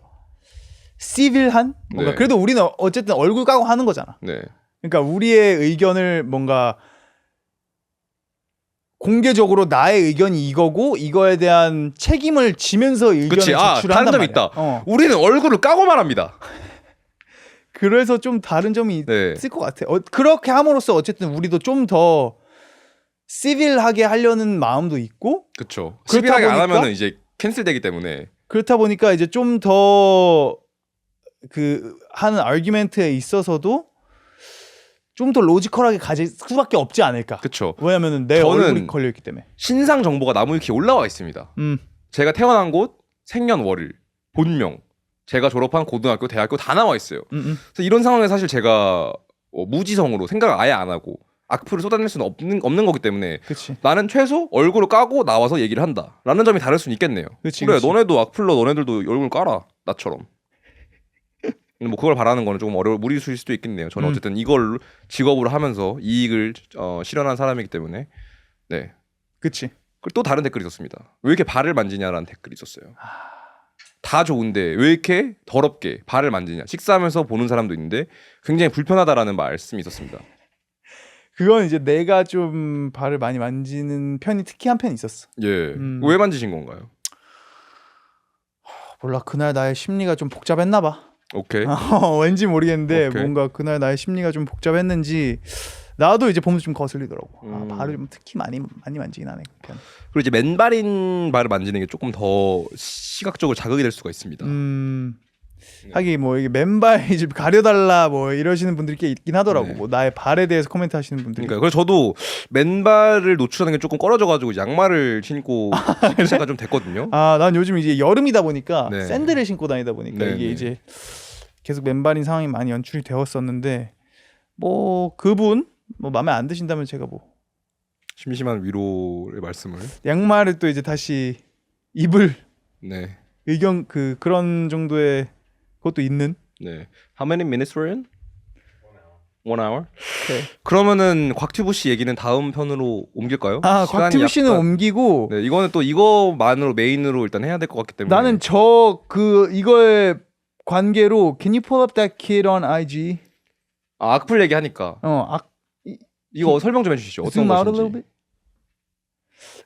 시빌한 뭔가 네. 그래도 우리는 어쨌든 얼굴 까고 하는 거잖아. 네. 그러니까 우리의 의견을 뭔가 공개적으로 나의 의견이 이거고 이거에 대한 책임을 지면서 의견을 그치. 제출한단 다른 점이 말이야. 있다. 우리는 얼굴을 까고 말합니다. 그래서 좀 다른 점이 네. 있을 것 같아. 그렇게 함으로써 어쨌든 우리도 좀 더 시빌하게 하려는 마음도 있고 그렇죠. 그렇다 11하게 안 보니까- 하면은 이제 캔슬되기 때문에 그렇다 보니까 이제 좀 더 그 하는 아규멘트에 있어서도 좀 더 로지컬하게 가질 수밖에 없지 않을까. 그렇죠. 왜냐면은 내 저는 얼굴이 걸려 있기 때문에. 신상 정보가 나무위키에 올라와 있습니다. 제가 태어난 곳, 생년월일, 본명, 제가 졸업한 고등학교, 대학교 다 나와 있어요. 그래서 이런 상황에 사실 제가 무지성으로 생각을 아예 안 하고 악플을 쏟아낼 수는 없는 거기 때문에 그렇지. 나는 최소 얼굴을 까고 나와서 얘기를 한다라는 점이 다를 수는 있겠네요. 그치, 그래, 그치. 너네도 악플러 너네들도 얼굴 깔아 나처럼. 근데 뭐 그걸 바라는 거는 조금 무리수일 수도 있겠네요. 저는 어쨌든 이걸 직업으로 하면서 이익을 실현한 사람이기 때문에 네. 그렇지. 그리고 또 다른 댓글이 있었습니다. 왜 이렇게 발을 만지냐라는 댓글이 있었어요. 다 좋은데 왜 이렇게 더럽게 발을 만지냐. 식사하면서 보는 사람도 있는데 굉장히 불편하다라는 말씀이 있었습니다. 그건 이제 내가 좀 발을 많이 만지는 편이 특히 한 편 있었어. 예. 왜 만지신 건가요? 몰라, 그날 나의 심리가 좀 복잡했나 봐. 오케이. 왠지 모르겠는데 오케이. 뭔가 그날 나의 심리가 좀 복잡했는지 나도 이제 보면서 좀 거슬리더라고. 발을 좀 특히 많이 만지긴 하네. 그 편. 그리고 이제 맨발인 발을 만지는 게 조금 더 시각적으로 자극이 될 수가 있습니다. 하긴 뭐 이게 맨발 이제 가려달라 뭐 이러시는 분들이 꽤 있긴 하더라고. 네. 뭐 나의 발에 대해서 코멘트 하시는 분들이. 그러니까 그래서 저도 맨발을 노출하는 게 조금 꺼려져가지고 양말을 신고 시작가 좀 됐거든요. 난 요즘 이제 여름이다 보니까 네. 샌들을 신고 다니다 보니까 네, 이게 네. 이제 계속 맨발인 상황이 많이 연출이 되었었는데 뭐 그분 뭐 마음에 안 드신다면 제가 뭐 심심한 위로의 말씀을. 양말을 또 이제 다시 입을 네. 의견 그런 정도의 그것도 있는. 네. How many minutes were in? 1 hour. 오케이. 그러면은 곽튜브 씨 얘기는 다음 편으로 옮길까요? 시간이 곽튜브 씨는 약간- 옮기고 네, 이거는 또 이거만으로 메인으로 일단 해야 될 것 같기 때문에. 나는 이거의 관계로 Can you pull up that kid on IG? 악플 얘기하니까 이거 설명 좀 해주시죠. 어떤 zoom out a little 것인지. bit?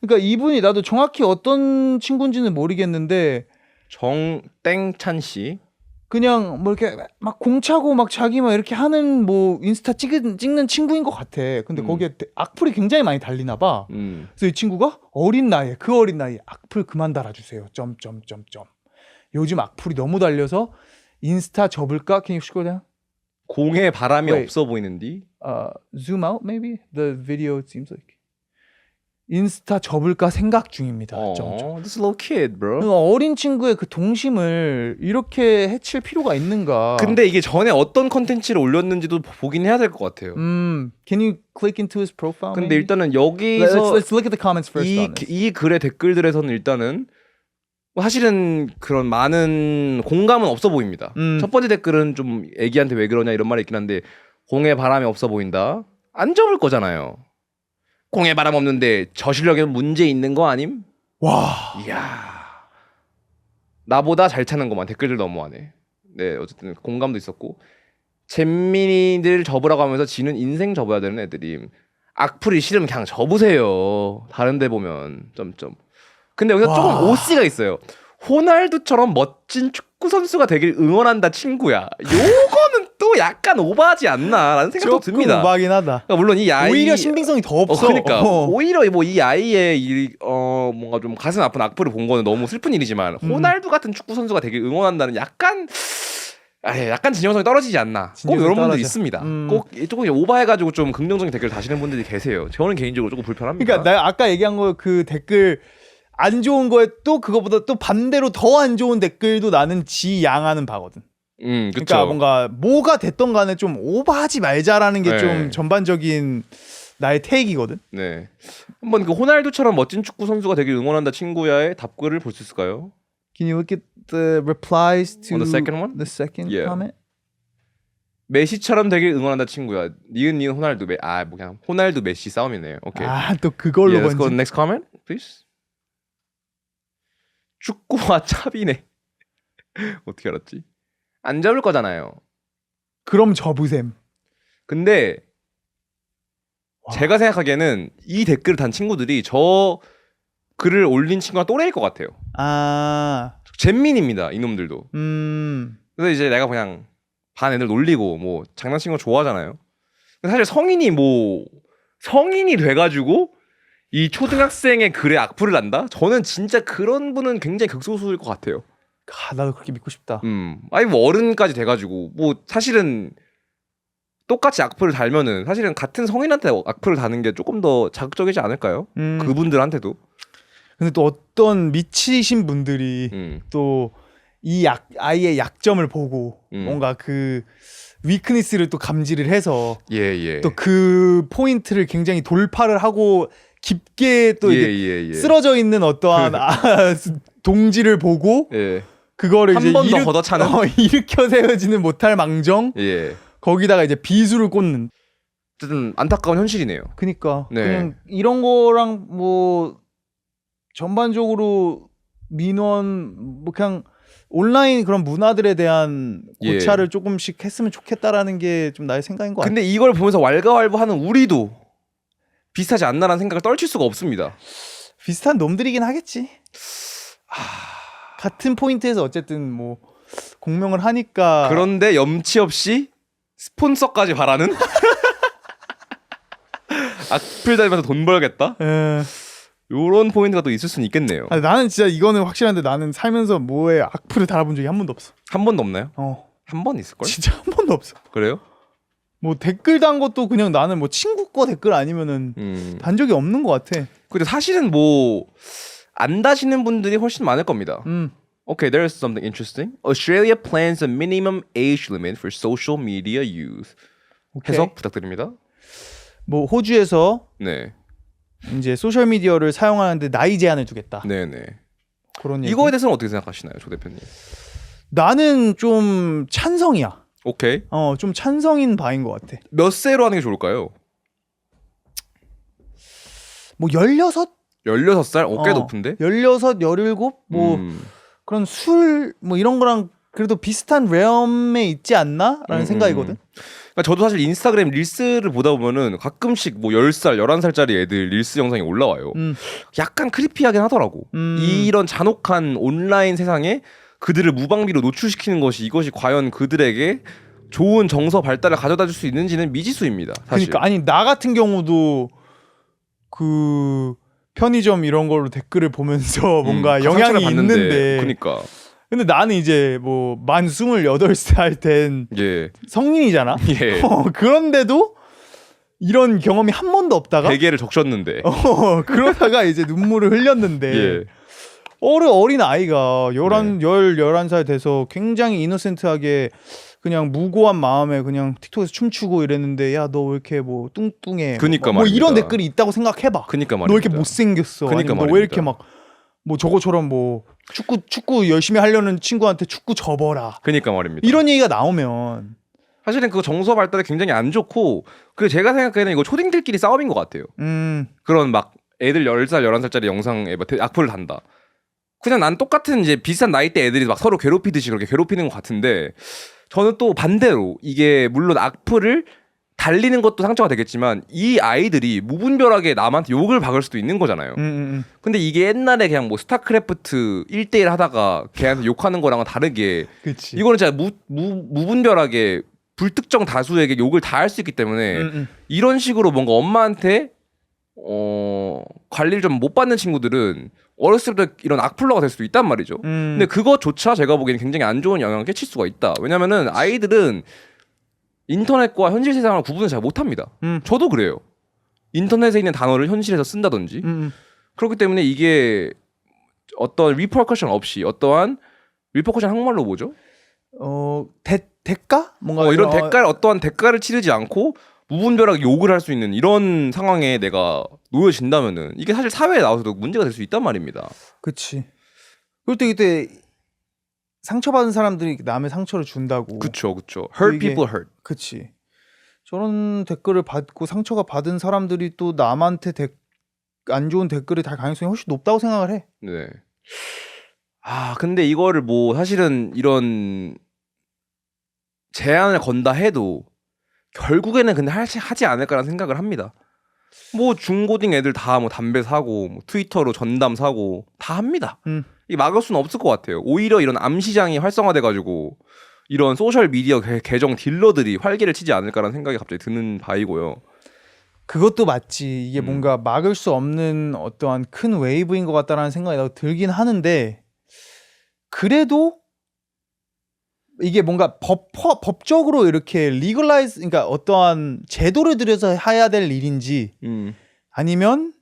그러니까 이분이 나도 정확히 어떤 친구인지는 모르겠는데 정땡찬 씨. 그냥 뭐 이렇게 막 공차고 막 자기 막 이렇게 하는 뭐 인스타 찍는 친구인 것 같아. 근데 거기에 악플이 굉장히 많이 달리나 봐. 그래서 이 친구가 어린 나이에 악플 그만 달아주세요. 점점점점. 요즘 악플이 너무 달려서 인스타 접을까? Can you scroll down? 공에 바람이 Wait. 없어 보이는디. Zoom out maybe the video it seems like. 인스타 접을까 생각 중입니다. 점점. This little kid, bro. 어린 친구의 그 동심을 이렇게 해칠 필요가 있는가? 근데 이게 전에 어떤 컨텐츠를 올렸는지도 보긴 해야 될 것 같아요. Can you click into his profile? 근데 maybe? 일단은 여기서 let's look at the comments first. on this. 이 글의 댓글들에서는 일단은 사실은 그런 많은 공감은 없어 보입니다. 첫 번째 댓글은 좀 애기한테 왜 그러냐 이런 말이 있긴 한데 공에 바람이 없어 보인다. 안 접을 거잖아요. 공에 바람 없는데 저 실력에는 문제 있는 거 아님? 와. 이야. 나보다 잘 차는 것만 댓글들 너무하네. 네, 어쨌든 공감도 있었고 잼민이들 접으라고 하면서 지는 인생 접어야 되는 애들이 악플이 싫으면 그냥 접으세요. 다른 데 보면 점점. 근데 여기서 조금 오씨가 있어요. 호날두처럼 멋진 축구 선수가 되길 응원한다 친구야. 요거는 또 약간 오버하지 않나라는 생각도 조금 듭니다. 오바긴 하다. 그러니까 물론 이 아이 오히려 신빙성이 더 없어. 그러니까 오히려 뭐 이 아이의 뭔가 좀 가슴 아픈 악플을 본 거는 너무 슬픈 일이지만 호날두 같은 축구 선수가 되길 응원한다는 약간 진정성이 떨어지지 않나. 꼭 이런 분들 있습니다. 꼭 조금 오버해가지고 좀 긍정적인 댓글 다시는 분들이 계세요. 저는 개인적으로 조금 불편합니다. 그러니까 내가 아까 얘기한 거 그 댓글 안 좋은 거에 또 그거보다 또 반대로 더 안 좋은 댓글도 나는 지양하는 바거든. 그쵸. 그러니까 뭔가 뭐가 됐던 간에 좀 오버하지 말자라는 게 네. 좀 전반적인 나의 테이크이거든. 네. 한번 그 호날두처럼 멋진 축구 선수가 되길 응원한다 친구야의 답글을 볼 수 있을까요? Can you look at the replies to On the second one? the second Yeah. comment? 메시처럼 되길 응원한다 친구야. 니은 호날두 뭐 그냥 호날두 메시 싸움이네요. 오케이. 또 그걸로 Yeah, let's go 번지. next comment, please. 축구와 짭이네. 어떻게 알았지? 안 잡을 거잖아요. 그럼 접으셈. 근데 와. 제가 생각하기에는 이 댓글을 단 친구들이 저 글을 올린 친구가 또래일 것 같아요. 잼민입니다. 이놈들도. 그래서 이제 내가 그냥 반 애들 놀리고 뭐 장난치는 거 좋아하잖아요. 근데 사실 성인이 돼가지고 이 초등학생의 글에 악플을 난다? 저는 진짜 그런 분은 굉장히 극소수일 것 같아요. 나도 그렇게 믿고 싶다. 아니 뭐 어른까지 돼가지고 뭐 사실은 똑같이 악플을 달면은 사실은 같은 성인한테 악플을 다는 게 조금 더 자극적이지 않을까요? 그분들한테도. 근데 또 어떤 미치신 분들이 또 이 아이의 약점을 보고 뭔가 그 위크니스를 또 감지를 해서 예. 또 그 포인트를 굉장히 돌파를 하고 깊게 또 이게 예. 쓰러져 있는 어떠한 동지를 보고 예. 그거를 한 이제 번 더 걷어차는? 일으켜 세워지는 못할 망정 예. 거기다가 이제 비수를 꽂는. 어쨌든 안타까운 현실이네요. 그니까 네. 그냥 이런 거랑 뭐 전반적으로 민원 뭐 그냥 온라인 그런 문화들에 대한 고찰을 조금씩 했으면 좋겠다라는 게 좀 나의 생각인 것 같아. 근데 이걸 보면서 왈가왈부하는 우리도 비슷하지 않나라는 생각을 떨칠 수가 없습니다. 비슷한 놈들이긴 하겠지. 같은 포인트에서 어쨌든 뭐 공명을 하니까. 그런데 염치 없이 스폰서까지 바라는 악플 달면서 돈 벌겠다? 요런 포인트가 또 있을 수는 있겠네요. 나는 진짜 이거는 확실한데 나는 살면서 뭐에 악플을 달아본 적이 한 번도 없어. 한 번도 없나요? 한 번 있을걸? 진짜 한 번도 없어. 그래요? 뭐 댓글 단 것도 그냥 나는 뭐 친구 거 댓글 아니면은 단 적이 없는 것 같아. 근데 사실은 뭐 안 다시는 분들이 훨씬 많을 겁니다. Okay, there's something interesting. Australia plans a minimum age limit for social media use. 오케이. 해석 부탁드립니다. 뭐 호주에서 네. 이제 소셜 미디어를 사용하는데 나이 제한을 두겠다. 네네. 그런 얘기. 이거에 대해서는 어떻게 생각하시나요, 조 대표님? 나는 좀 찬성이야. 오케이. 좀 찬성인 바인 것 같아. 몇 세로 하는 게 좋을까요? 뭐 16? 16살? 꽤 높은데? 16, 17? 뭐 그런 술 뭐 이런 거랑 그래도 비슷한 레엄에 있지 않나라는 생각이거든. 그러니까 저도 사실 인스타그램 릴스를 보다 보면은 가끔씩 뭐 10살, 11살짜리 애들 릴스 영상이 올라와요. 약간 크리피하긴 하더라고. 이런 잔혹한 온라인 세상에 그들을 무방비로 노출시키는 이것이 과연 그들에게 좋은 정서 발달을 가져다 줄 수 있는지는 미지수입니다. 사실. 그러니까 아니 나 같은 경우도 그 편의점 이런 걸로 댓글을 보면서 뭔가 영향이 있는데. 그러니까. 근데 나는 이제 뭐 만 28살 된 성인이잖아. 예. 그런데도 이런 경험이 한 번도 없다가 베개를 적셨는데. 그러다가 이제 눈물을 흘렸는데 어린 아이가 11살 돼서 굉장히 이노센트하게 그냥 무고한 마음에 그냥 틱톡에서 춤추고 이랬는데 야 너 왜 이렇게 뭐 뚱뚱해 그니까 뭐 말입니다. 이런 댓글이 있다고 생각해봐. 그니까 말입니다. 너 왜 이렇게 못생겼어. 그니까 너 왜 이렇게 막 뭐 저거처럼 뭐 축구 열심히 하려는 친구한테 축구 접어라. 그니까 말입니다. 이런 얘기가 나오면 사실은 그 정서 발달에 굉장히 안 좋고 그 제가 생각하기에는 이거 초딩들끼리 싸움인 것 같아요. 그런 막 애들 10살, 11살짜리 영상에 막 악플을 단다. 그냥 난 똑같은 이제 비슷한 나이대 애들이 막 서로 괴롭히듯이 그렇게 괴롭히는 것 같은데 저는 또 반대로 이게 물론 악플을 달리는 것도 상처가 되겠지만 이 아이들이 무분별하게 남한테 욕을 박을 수도 있는 거잖아요. 근데 이게 옛날에 그냥 뭐 스타크래프트 1대1 하다가 걔한테 욕하는 거랑은 다르게 그치. 이거는 진짜 무분별하게 불특정 다수에게 욕을 다 할 수 있기 때문에 이런 식으로 뭔가 엄마한테 관리를 좀 못 받는 친구들은 어렸을 때 이런 악플러가 될 수도 있단 말이죠. 근데 그것조차 제가 보기에는 굉장히 안 좋은 영향을 끼칠 수가 있다. 왜냐면은 아이들은 인터넷과 현실 세상을 구분을 잘 못합니다. 저도 그래요. 인터넷에 있는 단어를 현실에서 쓴다든지 그렇기 때문에 이게 어떤 리퍼커션 없이 어떠한 리퍼커션 한국말로 뭐죠? 대가 뭔가 이런 대가를 어떠한 대가를 치르지 않고 무분별하게 욕을 할 수 있는 이런 상황에 내가 놓여진다면은 이게 사실 사회에 나와서도 문제가 될 수 있단 말입니다. 그치. 그럴 때 그때 상처받은 사람들이 남의 상처를 준다고. 그쵸. Hurt 이게- people hurt. 그치. 저런 댓글을 받고 상처가 받은 사람들이 또 남한테 안 좋은 댓글을 달 가능성이 훨씬 높다고 생각을 해. 네. 근데 이거를 뭐 사실은 이런 제안을 건다 해도 결국에는 근데 하지 않을까라는 생각을 합니다. 뭐 중고딩 애들 다 뭐 담배 사고 뭐 트위터로 전담 사고 다 합니다. 이게 막을 수는 없을 것 같아요. 오히려 이런 암시장이 활성화돼가지고 이런 소셜 미디어 계정 딜러들이 활기를 치지 않을까라는 생각이 갑자기 드는 바이고요. 그것도 맞지. 이게 뭔가 막을 수 없는 어떠한 큰 웨이브인 것 같다라는 생각이 나도 들긴 하는데 그래도 이게 뭔가 법적으로 이렇게 리걸라이즈 그러니까 어떠한 제도를 들여서 해야 될 일인지 아니면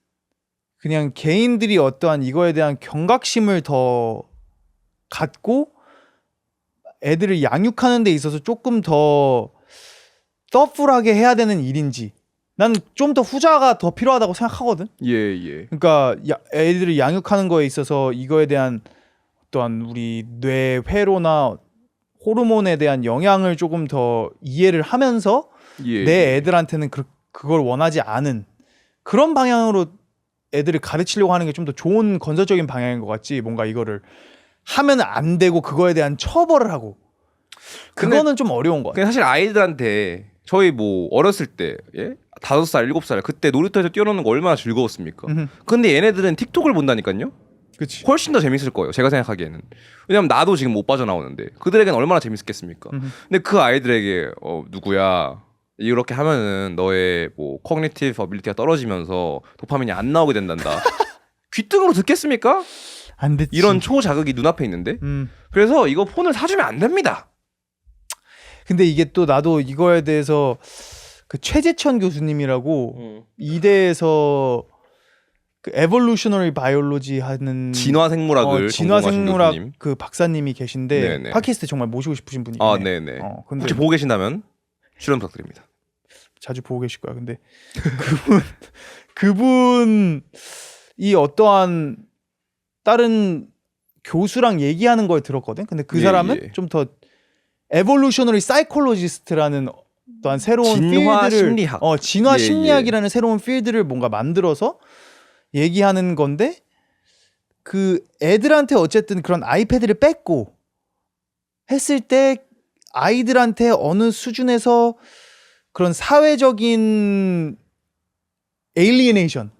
그냥 개인들이 어떠한 이거에 대한 경각심을 더 갖고 애들을 양육하는 데 있어서 조금 더 thoughtful하게 해야 되는 일인지 난 좀 더 후자가 더 필요하다고 생각하거든. 예. 그러니까 애들을 양육하는 거에 있어서 이거에 대한 어떠한 우리 뇌 회로나 호르몬에 대한 영향을 조금 더 이해를 하면서 내 애들한테는 그걸 원하지 않은 그런 방향으로 애들을 가르치려고 하는 게 좀 더 좋은 건설적인 방향인 것 같지. 뭔가 이거를 하면 안 되고 그거에 대한 처벌을 하고 그거는 좀 어려운 것 같아. 사실 아이들한테 저희 뭐 어렸을 때 5살, 7살 그때 놀이터에서 뛰어노는 거 얼마나 즐거웠습니까? 근데 얘네들은 틱톡을 본다니까요. 그치. 훨씬 더 재밌을 거예요. 제가 생각하기에는. 왜냐면 나도 지금 못 빠져나오는데 그들에게는 얼마나 재밌겠습니까? 근데 그 아이들에게 누구야 이렇게 하면은 너의 뭐 커그니티브 어빌리티가 떨어지면서 도파민이 안 나오게 된단다. 귀등으로 듣겠습니까? 안 듣지. 이런 초자극이 눈앞에 있는데. 그래서 이거 폰을 사주면 안 됩니다. 근데 이게 또 나도 이거에 대해서 그 최재천 교수님이라고 이대에서 그 에볼루셔너리 바이올로지 하는 진화생물학을 진화생물학 교수님. 그 박사님이 계신데 네네. 팟캐스트 정말 모시고 싶으신 분이에요. 네네. 근데 혹시 보고 계신다면 출연 부탁드립니다. 자주 보고 계실 거야. 근데 그분이 어떠한 다른 교수랑 얘기하는 걸 들었거든. 근데 그 사람은 좀 더 에볼루셔너리 사이콜로지스트라는 어떠한 새로운 진화 필드를 심리학. 진화 심리학이라는 새로운 필드를 뭔가 만들어서 얘기하는 건데 그 애들한테 어쨌든 그런 아이패드를 뺏고 했을 때 아이들한테 어느 수준에서 그런 사회적인 에일리에이션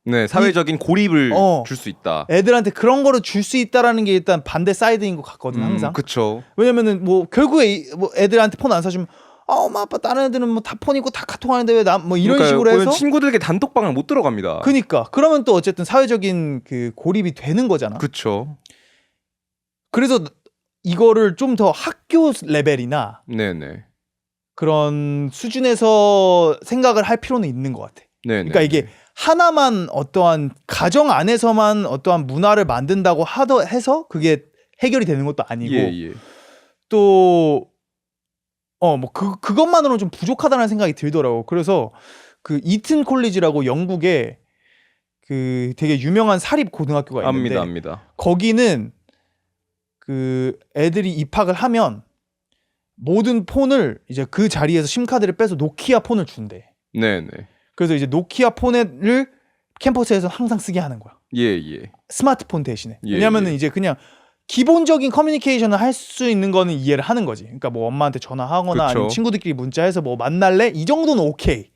네, 사회적인 고립을 줄 수 있다. 애들한테 그런 거를 줄 수 있다라는 게 일단 반대 사이드인 것 같거든 항상. 그렇죠. 왜냐면은 뭐 결국에 뭐 애들한테 폰 안 사주면 엄마 아빠 다른 애들은 뭐 다 폰 있고 다 카톡하는데 왜 나 뭐 이런 식으로 해서 친구들에게 단톡방을 못 들어갑니다. 그니까 그러면 또 어쨌든 사회적인 그 고립이 되는 거잖아. 그렇죠. 그래서 이거를 좀 더 학교 레벨이나 네네. 그런 수준에서 생각을 할 필요는 있는 것 같아. 네네. 그러니까 이게 하나만 어떠한 가정 안에서만 어떠한 문화를 만든다고 해서 그게 해결이 되는 것도 아니고 또 뭐 그것만으로는 좀 부족하다는 생각이 들더라고. 그래서 그 이튼 콜리지라고 영국에 그 되게 유명한 사립 고등학교가 있는데 압니다. 거기는 그 애들이 입학을 하면 모든 폰을 이제 그 자리에서 심카드를 빼서 노키아 폰을 준대. 네네. 그래서 이제 노키아 폰을 캠퍼스에서 항상 쓰게 하는 거야. 예. 스마트폰 대신에. 왜냐면은 이제 그냥 기본적인 커뮤니케이션을 할 수 있는 거는 이해를 하는 거지. 그러니까 뭐 엄마한테 전화하거나 그쵸. 아니면 친구들끼리 문자해서 뭐 만날래? 이 정도는 오케이.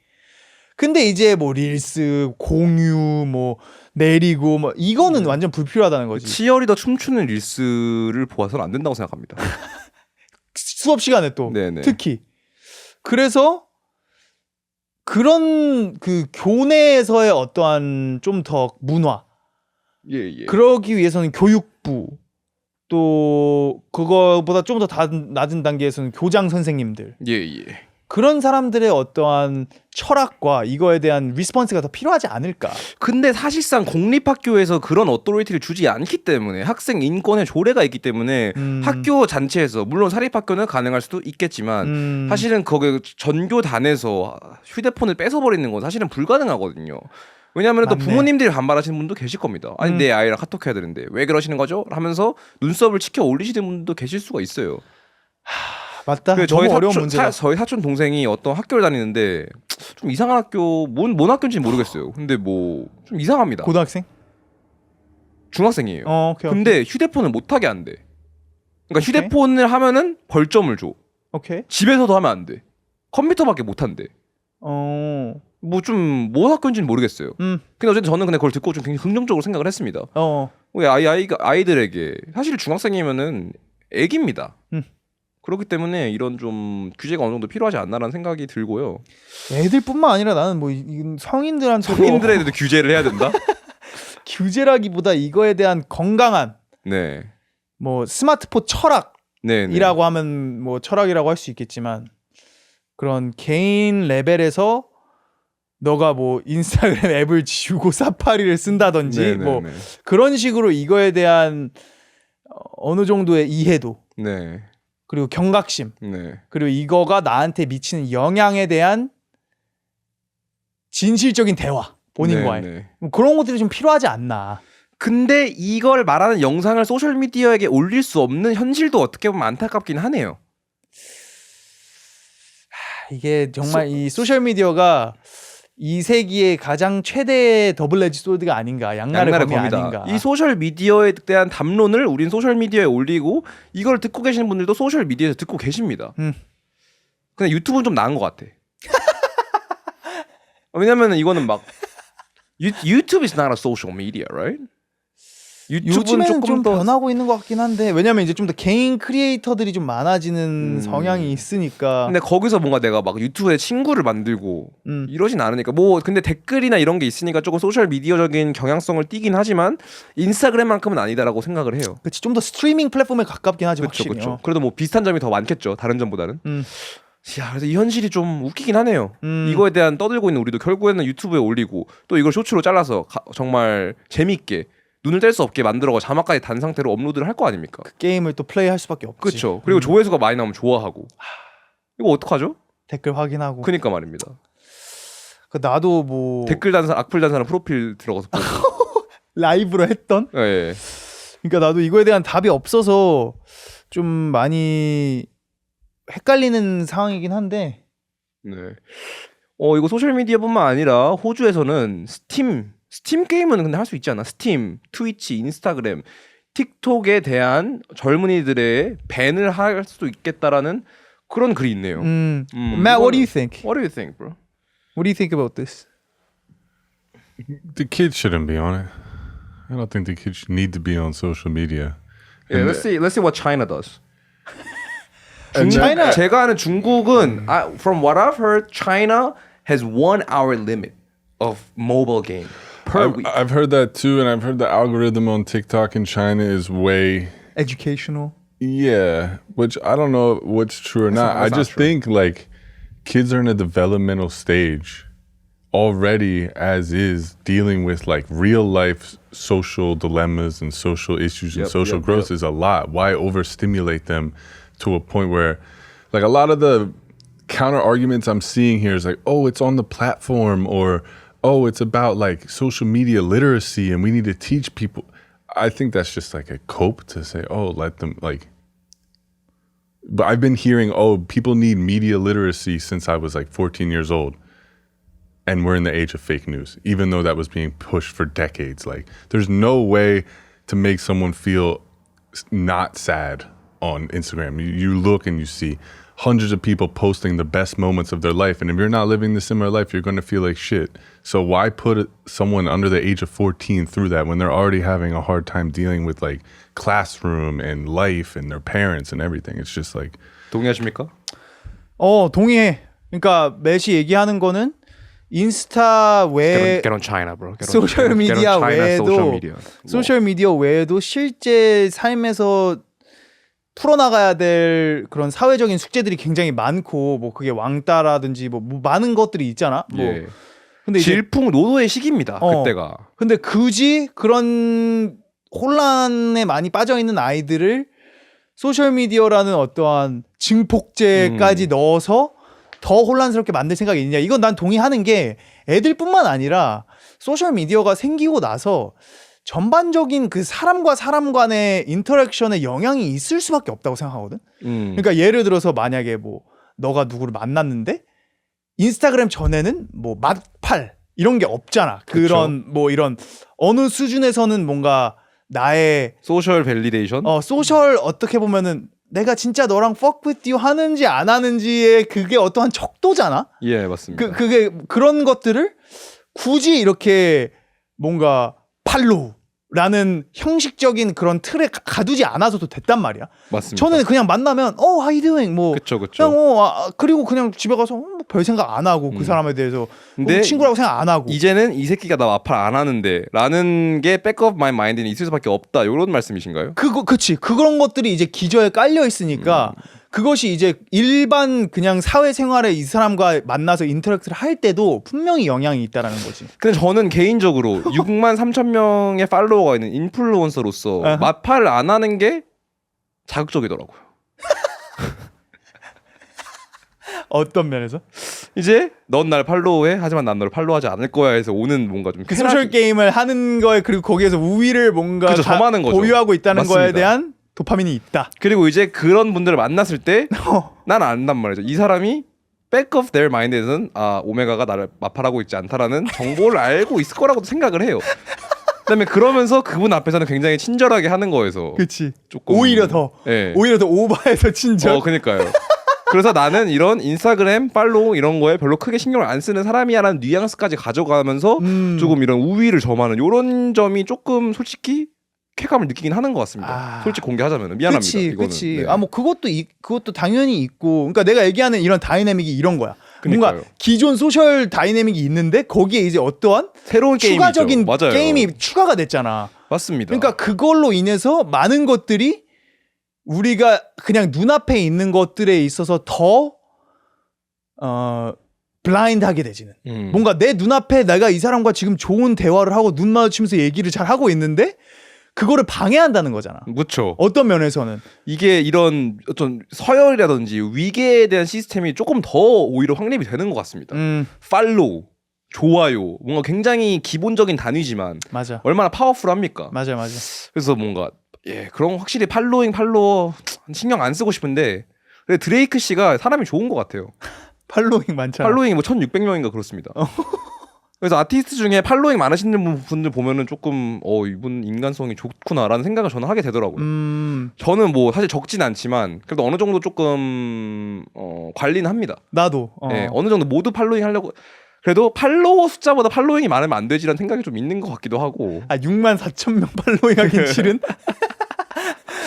근데 이제 뭐 릴스, 공유, 뭐 내리고 뭐 이거는 완전 불필요하다는 거지. 치어리더 춤추는 릴스를 보아서는 안 된다고 생각합니다. 수업 시간에 또 네네. 특히. 그래서 그런 그 교내에서의 어떠한 좀 더 문화 예. 그러기 위해서는 교육부 또 그거보다 좀 더 낮은 단계에서는 교장 선생님들 예. 그런 사람들의 어떠한 철학과 이거에 대한 리스폰스가 더 필요하지 않을까. 근데 사실상 공립학교에서 그런 어토리티를 주지 않기 때문에 학생 인권의 조례가 있기 때문에 학교 잔치에서 물론 사립학교는 가능할 수도 있겠지만 사실은 거기 전교단에서 휴대폰을 뺏어버리는 건 사실은 불가능하거든요. 왜냐하면 또 맞네. 부모님들이 반발하시는 분도 계실 겁니다. 아니 내 아이랑 카톡해야 되는데 왜 그러시는 거죠? 하면서 눈썹을 치켜 올리시는 분도 계실 수가 있어요. 맞다. 그 너무 어려운 문제다. 저희 사촌 동생이 어떤 학교를 다니는데 좀 이상한 학교 뭔 학교인지 모르겠어요. 근데 뭐 좀 이상합니다. 고등학생? 중학생이에요. 오케이. 근데 휴대폰을 못 하게 한대. 그러니까 오케이. 휴대폰을 하면은 벌점을 줘. 오케이. 집에서도 하면 안 돼. 컴퓨터밖에 못 한대. 어. 뭐 좀 뭔 학교인지는 모르겠어요. 근데 어쨌든 저는 근데 그걸 듣고 좀 굉장히 긍정적으로 생각을 했습니다. 왜 아이들에게 사실 중학생이면은 애기입니다. 그렇기 때문에 이런 좀 규제가 어느 정도 필요하지 않나라는 생각이 들고요. 애들뿐만 아니라 나는 뭐 성인들한테도 성인들에도 규제를 해야 된다. 규제라기보다 이거에 대한 건강한 네. 뭐 스마트폰 철학이라고 네. 하면 뭐 철학이라고 할 수 있겠지만 그런 개인 레벨에서 너가 뭐 인스타그램 앱을 지우고 사파리를 쓴다든지 뭐 그런 식으로 이거에 대한 어느 정도의 이해도 네. 그리고 경각심 네. 그리고 이거가 나한테 미치는 영향에 대한 진실적인 대화 본인과의 네. 뭐 그런 것들이 좀 필요하지 않나. 근데 이걸 말하는 영상을 소셜 미디어에게 올릴 수 없는 현실도 어떻게 보면 안타깝긴 하네요. 이게 정말 이 소셜 미디어가 이 세기의 가장 최대의 더블 에지 소드가 아닌가. 양날의 검이 아닌가. 이 소셜 미디어에 대한 담론을 우린 소셜 미디어에 올리고 이걸 듣고 계시는 분들도 소셜 미디어에서 듣고 계십니다. 근데 유튜브는 좀 나은 것 같아. 왜냐면 이거는 막 유튜브 is not a social media, right? 유튜브는 요즘에는 좀 더 변하고 있는 것 같긴 한데 왜냐면 이제 좀 더 개인 크리에이터들이 좀 많아지는 성향이 있으니까. 근데 거기서 뭔가 내가 막 유튜브에 친구를 만들고 이러진 않으니까 뭐 근데 댓글이나 이런 게 있으니까 조금 소셜 미디어적인 경향성을 띠긴 하지만 인스타그램만큼은 아니다라고 생각을 해요. 그치 좀 더 스트리밍 플랫폼에 가깝긴 하지 그렇죠, 확실히. 그렇죠. 그래도 뭐 비슷한 점이 더 많겠죠. 다른 점보다는. 야, 그래서 이 현실이 좀 웃기긴 하네요. 이거에 대한 떠들고 있는 우리도 결국에는 유튜브에 올리고 또 이걸 쇼츠로 잘라서 정말 재미있게 눈을 뗄 수 없게 만들어가 자막까지 단 상태로 업로드를 할 거 아닙니까? 그 게임을 또 플레이할 수밖에 없지. 그렇죠. 그리고 조회수가 많이 나오면 좋아하고. 이거 어떡하죠? 댓글 확인하고. 그니까 말입니다. 그 나도 뭐 댓글 단사 악플 단사는 프로필 들어가서 보고. 라이브로 했던. 예. 예. 그러니까 나도 이거에 대한 답이 없어서 좀 많이 헷갈리는 상황이긴 한데. 네. 이거 소셜 미디어뿐만 아니라 호주에서는 스팀 게임은 근데 할 수 있지 않아? 스팀, 트위치, 인스타그램, 틱톡에 대한 젊은이들의 밴을 할 수도 있겠다라는 그런 글이 있네요. Matt, what do you think? What do you think, bro? What do you think about this? The kids shouldn't be on it. I don't think the kids need to be on social media. Yeah, let's see what China does. China- 제가 아는 중국은 from what I've heard, China has 1 hour limit of mobile game per week. I've heard that too, and I've heard the algorithm on TikTok in China is way, Educational. yeah, which I don't know what's true or not. I that's not just true. think like kids are in a developmental stage already as is dealing with like real life social dilemmas and social issues and social growth is a lot. Why overstimulate them to a point where like a lot of the counter arguments I'm seeing here is like, oh, it's on the platform, or oh, it's about like social media literacy and we need to teach people. I think that's just like a cope to say, oh, let them like. But I've been hearing, oh, people need media literacy since I was like 14 years old. And we're in the age of fake news, even though that was being pushed for decades. Like, there's no way to make someone feel not sad on Instagram. You look and you see hundreds of people posting the best moments of their life. And if you're not living the similar life, you're going to feel like shit. So why put someone under the age of 14 through that when they're already having a hard time dealing with like classroom and life and their parents and everything? It's just like. 동의하십니까? 동의해. 그러니까 매시 얘기하는 거는 인스타 외 Get on China, bro. 소셜 미디어 외에도 소셜 미디어 외에도 실제 삶에서 풀어나가야 될 그런 사회적인 숙제들이 굉장히 많고 뭐 그게 왕따라든지 뭐 많은 것들이 있잖아. 뭐 예. 근데 이제 질풍노도의 시기입니다. 그때가. 근데 굳이 그런 혼란에 많이 빠져 있는 아이들을 소셜 미디어라는 어떠한 증폭제까지 넣어서 더 혼란스럽게 만들 생각이 있느냐? 이건 난 동의하는 게 애들뿐만 아니라 소셜 미디어가 생기고 나서 전반적인 그 사람과 사람 간의 인터랙션에 영향이 있을 수밖에 없다고 생각하거든. 그러니까 예를 들어서 만약에 뭐 너가 누구를 만났는데 인스타그램 전에는 뭐 맛팔 이런 게 없잖아. 그런 그쵸. 뭐 이런 어느 수준에서는 뭔가 나의 소셜 밸리데이션. 소셜 어떻게 보면은 내가 진짜 너랑 fuck with you 하는지 안 하는지의 그게 어떠한 척도잖아. 예, 맞습니다. 그게 그런 것들을 굳이 이렇게 뭔가 팔로우라는 형식적인 그런 틀에 가두지 않아서도 됐단 말이야. 맞습니다. 저는 그냥 만나면 how you doing 뭐 그쵸. 그냥 그리고 그냥 집에 가서 뭐별 생각 안 하고 그 사람에 대해서 근데 친구라고 생각 안 하고 이제는 이 새끼가 나 마팔 안 하는데 라는 게 백업 마이 마인드에 있을 수밖에 없다. 이런 말씀이신가요? 그치 그런 것들이 이제 기저에 깔려 있으니까 그것이 이제 일반 그냥 사회생활에 이 사람과 만나서 인터랙트를 할 때도 분명히 영향이 있다라는 거지. 근데 저는 개인적으로 6만 3천 명의 팔로워가 있는 인플루언서로서 아하. 마팔을 안 하는 게 자극적이더라고요. 어떤 면에서? 이제 넌 날 팔로우해 하지만 난 너를 팔로우하지 않을 거야 해서 오는 뭔가 좀 그 소셜 게임을 하는 거에 그리고 거기에서 우위를 뭔가 그쵸, 점하는 거죠. 보유하고 있다는 거에 맞습니다. 대한 도파민이 있다. 그리고 이제 그런 분들을 만났을 때 난 안단 말이죠. 이 사람이 back of their mind에서는 오메가가 나를 마팔하고 있지 않다라는 정보를 알고 있을 거라고도 생각을 해요. 그다음에 그러면서 그분 앞에서는 굉장히 친절하게 하는 거에서 그치. 조금 오히려 더 예. 오히려 더 오버해서 친절. 그니까요. 그래서 나는 이런 인스타그램 팔로우 이런 거에 별로 크게 신경을 안 쓰는 사람이야라는 뉘앙스까지 가져가면서 조금 이런 우위를 점하는 이런 점이 조금 솔직히 쾌감을 느끼긴 하는 것 같습니다. 솔직히 공개하자면 미안합니다. 그치, 이거는. 그치. 네. 뭐 그것도 당연히 있고. 그러니까 내가 얘기하는 이런 다이내믹이 이런 거야. 그러니까요. 뭔가 기존 소셜 다이내믹이 있는데 거기에 이제 어떠한 새로운 추가적인 게임이죠. 맞아요. 게임이 추가가 됐잖아. 맞습니다. 그러니까 그걸로 인해서 많은 것들이 우리가 그냥 눈앞에 있는 것들에 있어서 더 블라인드하게 되지는. 뭔가 내 눈앞에 내가 이 사람과 지금 좋은 대화를 하고 눈 마주치면서 얘기를 잘 하고 있는데 그거를 방해한다는 거잖아. 그렇죠. 어떤 면에서는 이게 이런 어떤 서열이라든지 위계에 대한 시스템이 조금 더 오히려 확립이 되는 것 같습니다. 팔로우, 좋아요, 뭔가 굉장히 기본적인 단위지만 맞아. 얼마나 파워풀합니까? 맞아. 그래서 뭔가 그런 확실히 팔로워 신경 안 쓰고 싶은데 근데 드레이크 씨가 사람이 좋은 것 같아요. 팔로잉 많잖아. 팔로잉이 뭐 1,600명인가 그렇습니다. 그래서 아티스트 중에 팔로잉 많으시는 분들 보면은 조금 이분 인간성이 좋구나라는 생각을 저는 하게 되더라고요. 저는 뭐 사실 적진 않지만 그래도 어느 정도 조금 관리는 합니다. 나도. 네, 어느 정도 모두 팔로잉 하려고 그래도 팔로워 숫자보다 팔로잉이 많으면 안 되지라는 생각이 좀 있는 것 같기도 하고. 6만 4천 명 팔로잉 하긴 싫은?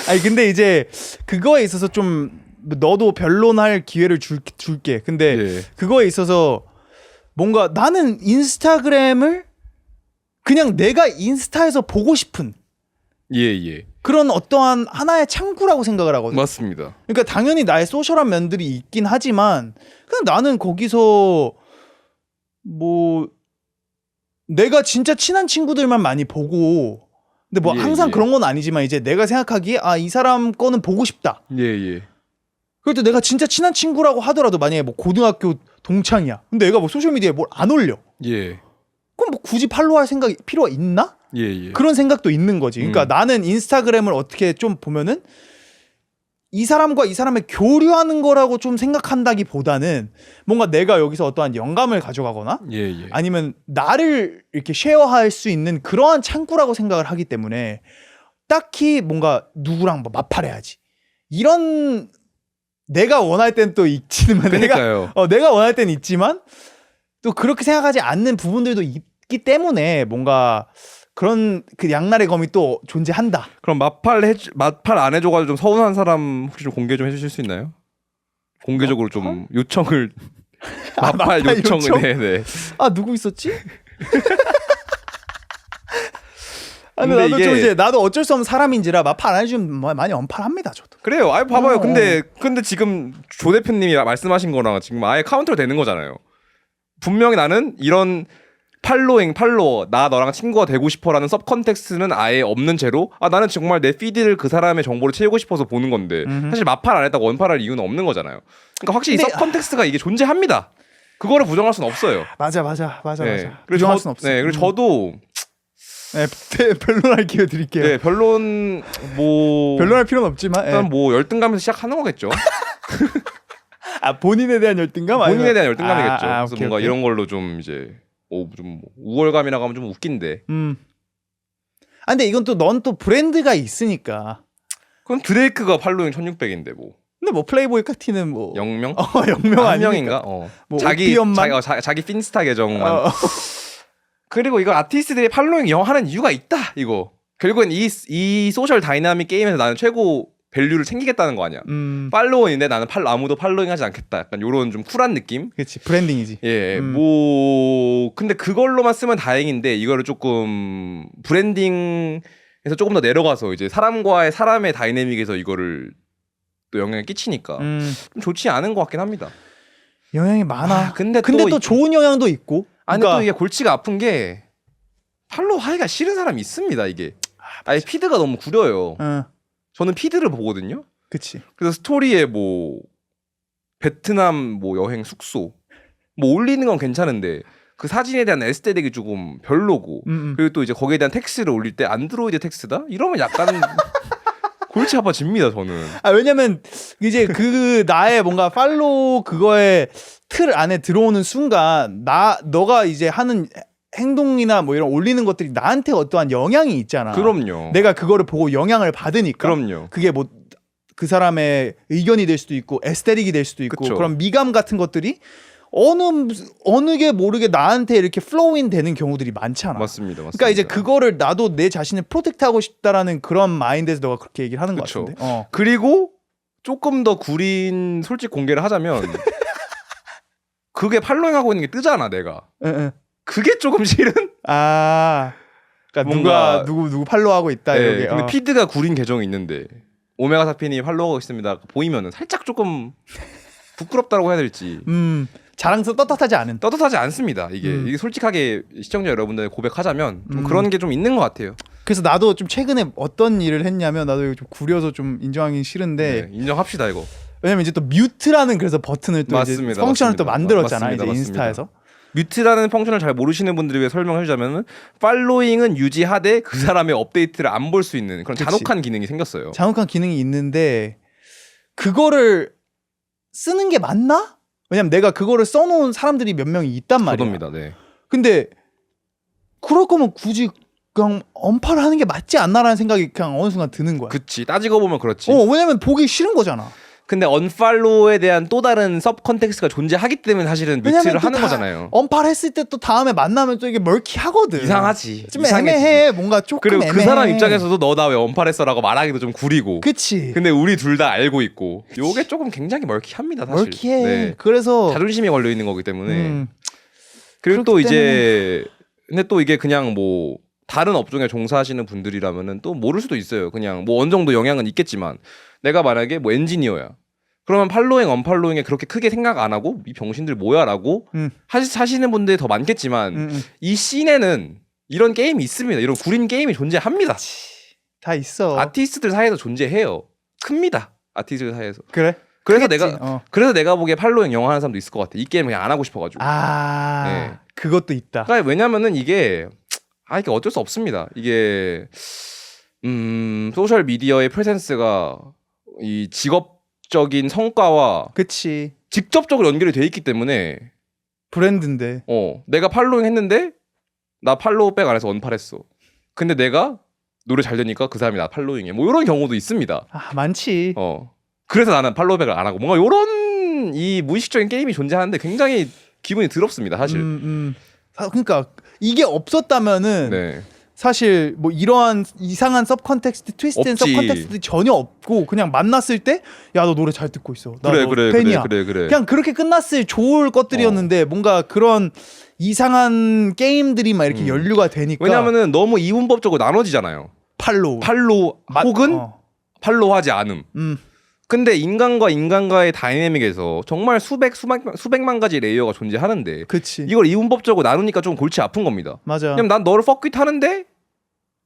아니 근데 이제 그거에 있어서 좀 너도 변론할 기회를 줄게. 근데 그거에 있어서 뭔가 나는 인스타그램을 그냥 내가 인스타에서 보고 싶은 그런 어떠한 하나의 창구라고 생각을 하거든. 맞습니다. 그러니까 당연히 나의 소셜한 면들이 있긴 하지만 그냥 나는 거기서 뭐 내가 진짜 친한 친구들만 많이 보고 근데 뭐 항상 그런 건 아니지만 이제 내가 생각하기에 이 사람 거는 보고 싶다. 그래도 내가 진짜 친한 친구라고 하더라도 만약에 뭐 고등학교 동창이야. 근데 얘가 뭐 소셜미디어에 뭘 안 올려. 그럼 뭐 굳이 팔로우할 생각이 필요가 있나? 그런 생각도 있는 거지. 그러니까 나는 인스타그램을 어떻게 좀 보면은 이 사람과 이 사람의 교류하는 거라고 좀 생각한다기보다는 뭔가 내가 여기서 어떠한 영감을 가져가거나 아니면 나를 이렇게 쉐어할 수 있는 그러한 창구라고 생각을 하기 때문에 딱히 뭔가 누구랑 뭐 마팔해야지 이런 내가 원할 땐 또 있지만 내가 원할 땐 있지만 또 그렇게 생각하지 않는 부분들도 있기 때문에 뭔가 그런 그 양날의 검이 또 존재한다. 그럼 마팔 안 해줘가지고 좀 서운한 사람 혹시 좀 공개 좀 해주실 수 있나요? 공개적으로 좀 요청을 마팔 요청을 네네. 누구 있었지? 근데 근데 나도 이게- 좀 이제 나도 어쩔 수 없는 사람인지라 마팔 안 해주면 많이 언팔합니다 저도. 그래요. 아예 봐봐요. 어. 근데 지금 조 대표님이 말씀하신 거랑 지금 아예 카운터로 되는 거잖아요. 분명히 나는 이런 팔로워 나 너랑 친구가 되고 싶어라는 섭 컨텍스트는 아예 없는 채로 나는 정말 내 피드를 그 사람의 정보를 채우고 싶어서 보는 건데 사실 마팔 안 했다고 원팔할 이유는 없는 거잖아요. 그러니까 확실히 근데- 섭 컨텍스트가 이게 존재합니다. 그거를 부정할 수는 없어요. 맞아. 네. 부정할 순 없어. 네, 그리고 저도 네, 변론할 기회 드릴게요. 네, 별론 뭐 변론할 필요는 없지만 일단 뭐 열등감에서 시작하는 거겠죠. 본인에 대한 열등감? 본인에 아니면- 대한 열등감이겠죠. 그래서 오케이, 뭔가 오케이. 이런 걸로 좀 이제 좀 우월감이라고 하면 좀 웃긴데. 근데 이건 또 넌 또 브랜드가 있으니까. 그건 드레이크가 팔로잉 1600인데 뭐 근데 뭐 플레이보이 카티는 뭐 0명? 영명 한 아니니까. 명인가? 뭐 자기 오피엄만? 자기 핀스타 계정만. 어. 그리고 이거 아티스트들이 팔로잉 영하는 이유가 있다. 이거 결국엔 이 소셜 다이나믹 게임에서 나는 최고 밸류를 챙기겠다는 거 아니야. 팔로워인데 나는 아무도 팔로잉하지 않겠다. 약간 요런 좀 쿨한 느낌. 그렇지 브랜딩이지. 예, 뭐 근데 그걸로만 쓰면 다행인데 이거를 조금 브랜딩에서 조금 더 내려가서 이제 사람의 다이내믹에서 이거를 또 영향을 끼치니까 좀 좋지 않은 것 같긴 합니다. 영향이 많아. 근데 또 또 좋은 영향도 있고. 아니 그러니까 또 이게 골치가 아픈 게 팔로우 하기가 싫은 사람이 있습니다. 이게 아예 피드가 너무 구려요. 저는 피드를 보거든요. 그치. 그래서 스토리에 뭐 베트남 뭐 여행 숙소 뭐 올리는 건 괜찮은데 그 사진에 대한 에스테틱이 조금 별로고 그리고 또 이제 거기에 대한 텍스트를 올릴 때 안드로이드 텍스트다 이러면 약간 골치 아파집니다 저는. 왜냐면 이제 그 나의 뭔가 팔로우 그거에 틀 안에 들어오는 순간 너가 이제 하는 행동이나 뭐 이런 올리는 것들이 나한테 어떠한 영향이 있잖아. 그럼요. 내가 그거를 보고 영향을 받으니까. 그럼요. 그게 뭐 그 사람의 의견이 될 수도 있고 에스테틱이 될 수도 있고 그쵸. 그런 미감 같은 것들이 어느 게 모르게 나한테 이렇게 플로우인 되는 경우들이 많잖아. 맞습니다. 그러니까 이제 그거를 나도 내 자신을 프로텍트하고 싶다라는 그런 마인드에서 너가 그렇게 얘기를 하는 것 그쵸. 같은데. 그리고 조금 더 구린 솔직 공개를 하자면 그게 팔로잉하고 있는 게 뜨잖아 내가. 응. 그게 조금 싫은? 그러니까 뭔가- 누구 팔로우하고 있다 네, 이렇게. 근데 피드가 구린 계정이 있는데 오메가 사핀이 팔로우하고 있습니다 보이면은 살짝 조금 부끄럽다고 해야 될지 자랑스러 떳떳하지 않은. 떳떳하지 않습니다. 이게 솔직하게 시청자 여러분들 고백하자면 좀 그런 게 좀 있는 것 같아요. 그래서 나도 좀 최근에 어떤 일을 했냐면 나도 이거 좀 구려서 좀 인정하기 싫은데 네, 인정합시다 이거. 왜냐면 이제 또 뮤트라는 그래서 버튼을 또 이제 맞습니다, 펑션을 또 맞습니다. 만들었잖아 맞습니다, 이제 맞습니다. 인스타에서. 뮤트라는 펑션을 잘 모르시는 분들을 위해 설명을 해주자면은 팔로잉은 유지하되 그 사람의 업데이트를 안 볼 수 있는 그런 그치. 잔혹한 기능이 생겼어요. 잔혹한 기능이 있는데 그거를 쓰는 게 맞나? 왜냐면 내가 그거를 써놓은 사람들이 몇 명이 있단 말이야. 저도입니다. 네. 근데 그럴 거면 굳이 그냥 언팔을 하는 게 맞지 않나라는 생각이 그냥 어느 순간 드는 거야. 그치 따지고 보면 그렇지. 왜냐면 보기 싫은 거잖아. 근데 언팔로우에 대한 또 다른 섭 컨텍스트가 존재하기 때문에 사실은 뮤트를 왜냐면 또 하는 다 거잖아요. 언팔 했을 때 또 다음에 만나면 또 이게 멀키하거든. 이상하지. 좀 이상해지지. 애매해. 뭔가 조금 그리고 애매해. 그 사람 입장에서도 너 나 왜 언팔했어라고 말하기도 좀 구리고. 그치. 근데 우리 둘 다 알고 있고 요게 조금 굉장히 멀키합니다 사실. 멀키해. 네. 그래서 자존심이 걸려 있는 거기 때문에. 음, 그리고 또 그렇기 이제 근데 또 이게 그냥 뭐 다른 업종에 종사하시는 분들이라면은 또 모를 수도 있어요. 그냥 뭐 어느 정도 영향은 있겠지만 내가 만약에 뭐 엔지니어야. 그러면 팔로잉 언팔로잉에 그렇게 크게 생각 안 하고 이 병신들 뭐야라고 하시는 분들이 더 많겠지만 이 씬에는 이런 게임이 있습니다. 이런 구린 게임이 존재합니다. 다 있어. 아티스트들 사이에서 존재해요. 큽니다. 아티스트들 사이에서. 그래? 그래서 크겠지. 그래서 내가 보기에 팔로잉 영화하는 사람도 있을 것 같아. 이 게임 그냥 안 하고 싶어가지고. 네. 그것도 있다. 그러니까 왜냐면은 이게 이게 어쩔 수 없습니다. 이게 소셜 미디어의 프레젠스가 이 직업적인 성과와 그치. 직접적으로 연결이 돼 있기 때문에 브랜드인데. 내가 팔로잉 했는데 나 팔로우 백 안 해서 언팔했어. 근데 내가 노래 잘 되니까 그 사람이 나 팔로잉해. 뭐 이런 경우도 있습니다. 많지. 그래서 나는 팔로우 백을 안 하고 뭔가 이런 이 무의식적인 게임이 존재하는데 굉장히 기분이 더럽습니다, 사실. 그러니까 이게 없었다면은 네. 사실 뭐 이러한 이상한 서브컨텍스트, 트위스트앤 없지. 서브컨텍스트 전혀 없고 그냥 만났을 때 야 너 노래 잘 듣고 있어. 나 그래 너 그래 팬이야. 그래 그래 그래. 그냥 그렇게 끝났을 좋을 것들이었는데 뭔가 그런 이상한 게임들이 막 이렇게 연류가 되니까 왜냐면은 너무 이분법적으로 나눠지잖아요. 팔로우 팔로 혹은 팔로우하지 않음. 근데 인간과 인간과의 다이내믹에서 정말 수백만 가지 레이어가 존재하는데 그치 이걸 이분법적으로 나누니까 좀 골치 아픈 겁니다. 맞아. 왜냐면 난 너를 fuck 하는데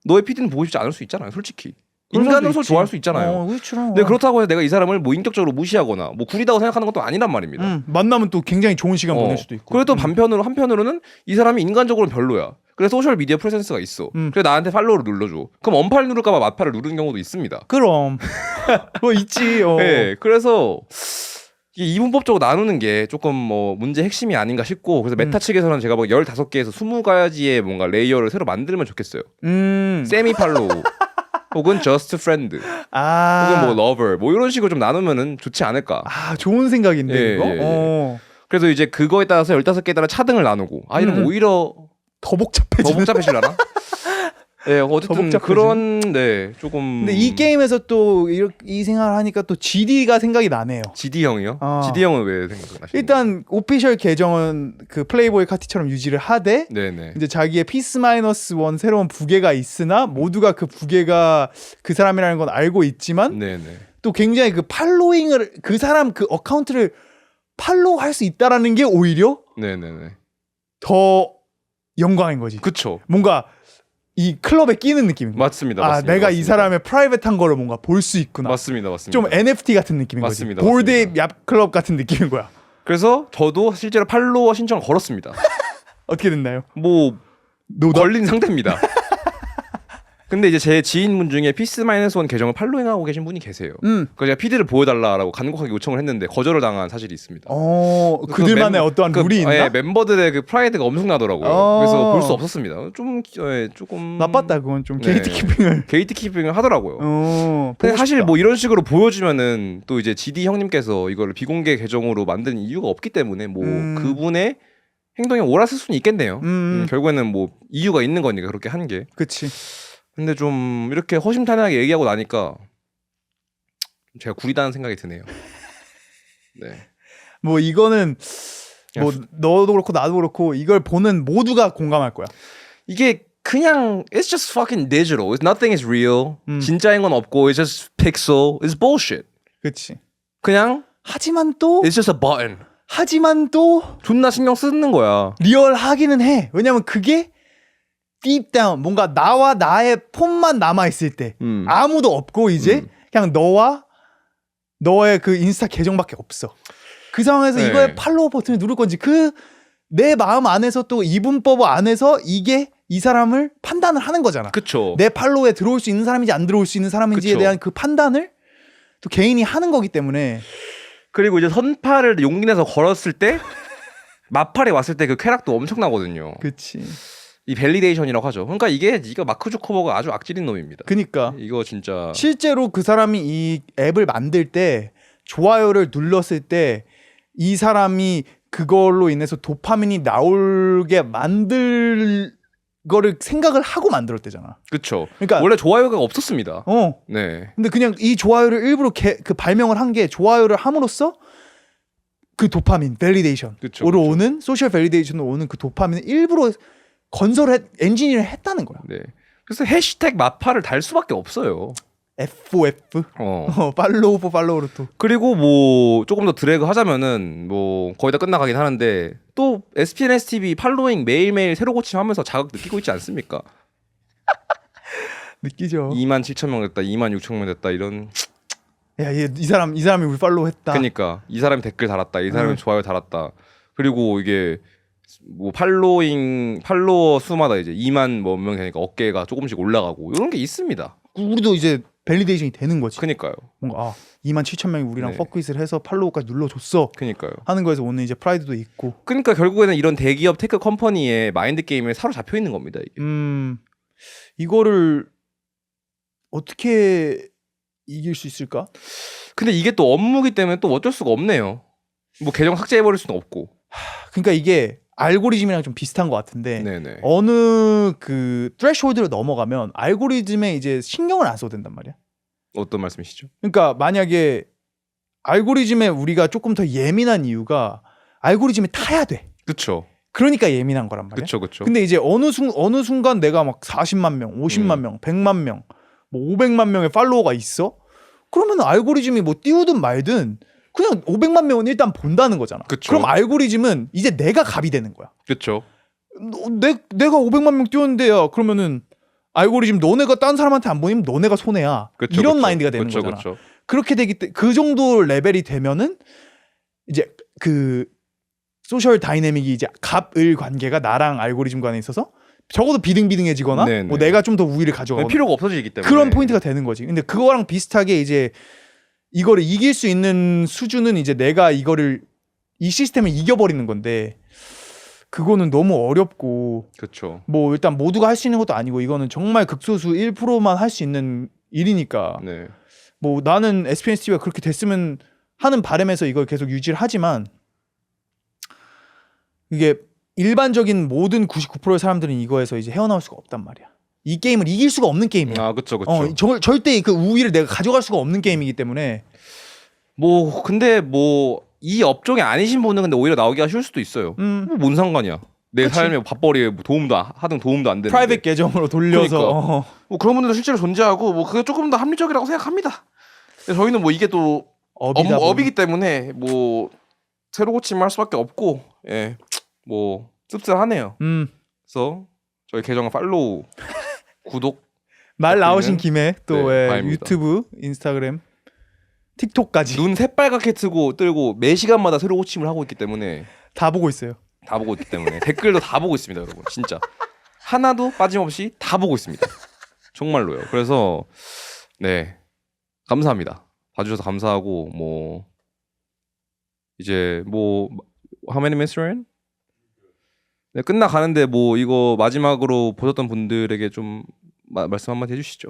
너의 피드는 보고 싶지 않을 수 있잖아요. 솔직히 그런 인간으로서 사람도 있지. 좋아할 수 있잖아요. 그렇죠. 근데 그렇다고 해서 내가 이 사람을 뭐 인격적으로 무시하거나 뭐 구리다고 생각하는 것도 아니란 말입니다. 만나면 또 굉장히 좋은 시간 보낼 수도 있고. 그래도 한편으로는 이 사람이 인간적으로는 별로야. 그래서 소셜 미디어 프레젠스가 있어. 그래 나한테 팔로우를 눌러줘. 그럼 언팔 누를까봐 맞팔을 누르는 경우도 있습니다. 그럼 뭐 있지. 네, 그래서 이게 이분법적으로 나누는 게 조금 뭐 문제 핵심이 아닌가 싶고 그래서 메타 측에서는 제가 보기 15개에서 20가지의 뭔가 레이어를 새로 만들면 좋겠어요. 세미 팔로우 혹은 just friend 혹은 뭐 lover 뭐 이런 식으로 좀 나누면은 좋지 않을까. 좋은 생각인데 예, 이거. 예, 예. 그래서 이제 그거에 따라서 15개에 따라 차등을 나누고 이러면 오히려 더 복잡해지는. 더 복잡해지려나? 네, 어쨌든 복잡해지는? 그런 네 조금. 근데 이 게임에서 또 이 생각을 하니까 또 GD가 생각이 나네요. GD 형이요? GD 형은 왜 생각나시나요? 일단 오피셜 계정은 그 플레이보이 카티처럼 유지를 하되 네네. 이제 자기의 피스 마이너스 원 새로운 부계가 있으나 모두가 그 부계가 그 사람이라는 건 알고 있지만 네네. 또 굉장히 그 팔로잉을 그 사람 그 어카운트를 팔로우할 수 있다라는 게 오히려 네네네. 더 영광인 거지. 그쵸. 뭔가 이 클럽에 끼는 느낌인 거야. 맞습니다. 아, 맞습니다. 내가 맞습니다. 이 사람의 프라이빗한 거를 뭔가 볼 수 있구나. 맞습니다. 맞습니다. 좀 NFT 같은 느낌인 맞습니다. 거지. 볼드의 맞습니다. 얍 클럽 같은 느낌인 거야. 그래서 저도 실제로 팔로워 신청을 걸었습니다. 어떻게 됐나요? 뭐 노답? 걸린 상태입니다. 근데 이제 제 지인분 중에 피스 마이너스 원 계정을 팔로잉하고 계신 분이 계세요. 그래서 제가 피드를 보여달라고 간곡하게 요청을 했는데 거절을 당한 사실이 있습니다. 그들만의 어떠한 룰이 있나? 예, 멤버들의 그 프라이드가 엄청나더라고요. 그래서 볼 수 없었습니다. 조금 나빴다 그건 좀 네. 게이트키핑을. 게이트키핑을 하더라고요. 근데 보고 사실 싶다. 뭐 이런 식으로 보여주면은 또 이제 GD 형님께서 이거를 비공개 계정으로 만드는 이유가 없기 때문에 뭐 그분의 행동에 옳았을 수는 있겠네요. 결국에는 뭐 이유가 있는 거니까 그렇게 한 게. 그치. 근데 좀 이렇게 허심탄회하게 얘기하고 나니까 제가 구리다는 생각이 드네요. 네. 뭐 이거는 뭐 너도 그렇고 나도 그렇고 이걸 보는 모두가 공감할 거야. 이게 그냥 it's just fucking digital. Nothing is real. 진짜인 건 없고 it's just pixel. It's bullshit. 그치. 그냥 하지만 또 it's just a button. 존나 신경 쓰는 거야. 리얼하기는 해. 왜냐면 그게 deep down 뭔가 나와 나의 폰만 남아 있을 때 아무도 없고 이제 그냥 너의 그 인스타 계정밖에 없어. 그 상황에서 네. 이거에 팔로우 버튼을 누를 건지 그 내 마음 안에서 또 이분법 안에서 이게 이 사람을 판단을 하는 거잖아. 그쵸. 내 팔로우에 들어올 수 있는 사람인지 안 들어올 수 있는 사람인지에 그쵸. 대한 그 판단을 또 개인이 하는 거기 때문에 그리고 이제 선팔을 용기 내서 걸었을 때 마팔이 왔을 때 그 쾌락도 엄청나거든요. 그치. 이 밸리데이션이라고 하죠. 그러니까 이게 마크 주커버가 아주 악질인 놈입니다. 그니까 이거 진짜 실제로 그 사람이 이 앱을 만들 때 좋아요를 눌렀을 때 이 사람이 그걸로 인해서 도파민이 나오게 만들 거를 생각을 하고 만들었대잖아. 그쵸. 그러니까 원래 좋아요가 없었습니다. 네. 근데 그냥 이 좋아요를 일부러 그 발명을 한 게 좋아요를 함으로써 그 도파민, 밸리데이션으로 그쵸. 오는 소셜 밸리데이션으로 오는 그 도파민을 일부러 엔지니어를 했다는 거야. 네. 그래서 해시태그 마팔을 달 수밖에 없어요. FOF 팔로우 포 팔로우로 또 그리고 뭐 조금 더 드래그 하자면은 뭐 거의 다 끝나가긴 하는데 또 SPNS TV 팔로잉 매일매일 새로 고침하면서 자극 느끼고 있지 않습니까? 느끼죠. 27,000명 됐다, 26,000명 됐다 이런. 야, 이 사람이 우리 팔로우 했다. 그러니까 이 사람이 댓글 달았다, 이 사람이 좋아요 달았다. 그리고 이게 뭐 팔로워 수마다 이제 2만 몇 명 되니까 어깨가 조금씩 올라가고 이런 게 있습니다. 우리도 이제 밸리데이션이 되는 거지. 그니까요. 뭔가 27,000명이 우리랑 네. 퍼크잇을 해서 팔로우까지 눌러줬어 그니까요. 하는 거에서 오늘 이제 프라이드도 있고. 그러니까 결국에는 이런 대기업 테크 컴퍼니의 마인드 게임에 사로잡혀 있는 겁니다. 이게. 이거를 어떻게 이길 수 있을까? 근데 이게 또 업무기 때문에 또 어쩔 수가 없네요. 뭐 계정 삭제해버릴 수는 없고. 그러니까 이게 알고리즘이랑 좀 비슷한 것 같은데 네네. 어느 그 threshold를 넘어가면 알고리즘에 이제 신경을 안 써도 된단 말이야. 어떤 말씀이시죠? 그러니까 만약에 알고리즘에 우리가 조금 더 예민한 이유가 알고리즘에 타야 돼. 그쵸. 그러니까 예민한 거란 말이야. 그쵸, 그쵸. 근데 이제 어느 순간 내가 막 40만 명, 50만 명, 100만 명, 뭐 500만 명의 팔로워가 있어? 그러면 알고리즘이 뭐 띄우든 말든 그냥 500만 명은 일단 본다는 거잖아. 그쵸. 그럼 알고리즘은 이제 내가 갑이 되는 거야. 그쵸. 내가 500만 명 띄웠는데요. 그러면은 알고리즘 너네가 딴 사람한테 안 보이면 너네가 손해야. 그쵸, 이런 그쵸. 마인드가 되는 그쵸, 거잖아. 그쵸. 그렇게 되기 때문에 그 정도 레벨이 되면은 이제 그 소셜 다이내믹이 이제 갑을 관계가 나랑 알고리즘 간에 있어서 적어도 비등비등해지거나 네네. 뭐 내가 좀 더 우위를 가져가거나 필요가 없어지기 때문에 그런 포인트가 되는 거지. 근데 그거랑 비슷하게 이제 이거를 이길 수 있는 수준은 이제 내가 이거를 이 시스템을 이겨버리는 건데 그거는 너무 어렵고 그쵸. 뭐 일단 모두가 할 수 있는 것도 아니고 이거는 정말 극소수 1%만 할 수 있는 일이니까 네. 뭐 나는 SPNS TV가 그렇게 됐으면 하는 바람에서 이걸 계속 유지를 하지만 이게 일반적인 모든 99%의 사람들은 이거에서 이제 헤어나올 수가 없단 말이야. 이 게임을 이길 수가 없는 게임이야. 아, 그쵸, 그쵸. 절대 그 우위를 내가 가져갈 수가 없는 게임이기 때문에 뭐 근데 뭐 이 업종이 아니신 분은 근데 오히려 나오기가 쉬울 수도 있어요. 뭔 상관이야. 내 그치. 삶에 밥벌이에 뭐 하등 도움도 안 되는데. 프라이빗 계정으로 돌려서 그러니까. 뭐 그런 분들도 실제로 존재하고 뭐 그게 조금 더 합리적이라고 생각합니다. 근데 저희는 뭐 이게 또 업이다 보니. 업이기 때문에 뭐 새로 고침을 할 수밖에 없고 예. 뭐 씁쓸하네요. 그래서 저희 계정을 팔로우, 구독 말 나오신 부탁드리는, 김에 또 네, 예, 바입니다. 유튜브, 인스타그램, 틱톡까지 눈 새빨갛게 뜨고 매 시간마다 새로 고침을 하고 있기 때문에 다 보고 있어요. 다 보고 있기 때문에 댓글도 다 보고 있습니다, 여러분. 진짜 하나도 빠짐없이 다 보고 있습니다. 정말로요. 그래서 네 감사합니다. 봐주셔서 감사하고 뭐 이제 뭐 How many minutes are in? 네, 끝나가는데 뭐 이거 마지막으로 보셨던 분들에게 좀 말씀 한마디 해주시죠.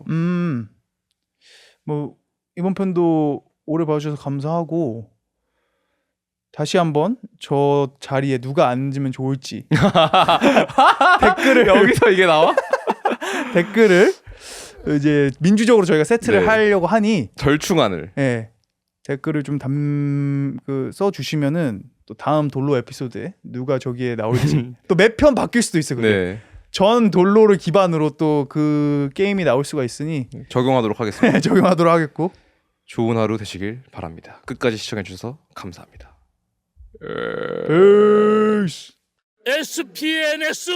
뭐 이번 편도 오래 봐주셔서 감사하고 다시 한번 저 자리에 누가 앉으면 좋을지 댓글을 여기서 이게 나와? 댓글을 이제 민주적으로 저희가 세트를 네. 하려고 하니 절충안을. 예. 댓글을 좀 써주시면은 또 다음 돌로 에피소드에 누가 저기에 나올지 또 몇 편 바뀔 수도 있어요. 그게. 네 전 돌로를 기반으로 또 그 게임이 나올 수가 있으니 적용하도록 하겠습니다. 적용하도록 하겠고 좋은 하루 되시길 바랍니다. 끝까지 시청해 주셔서 감사합니다. peace. SPNS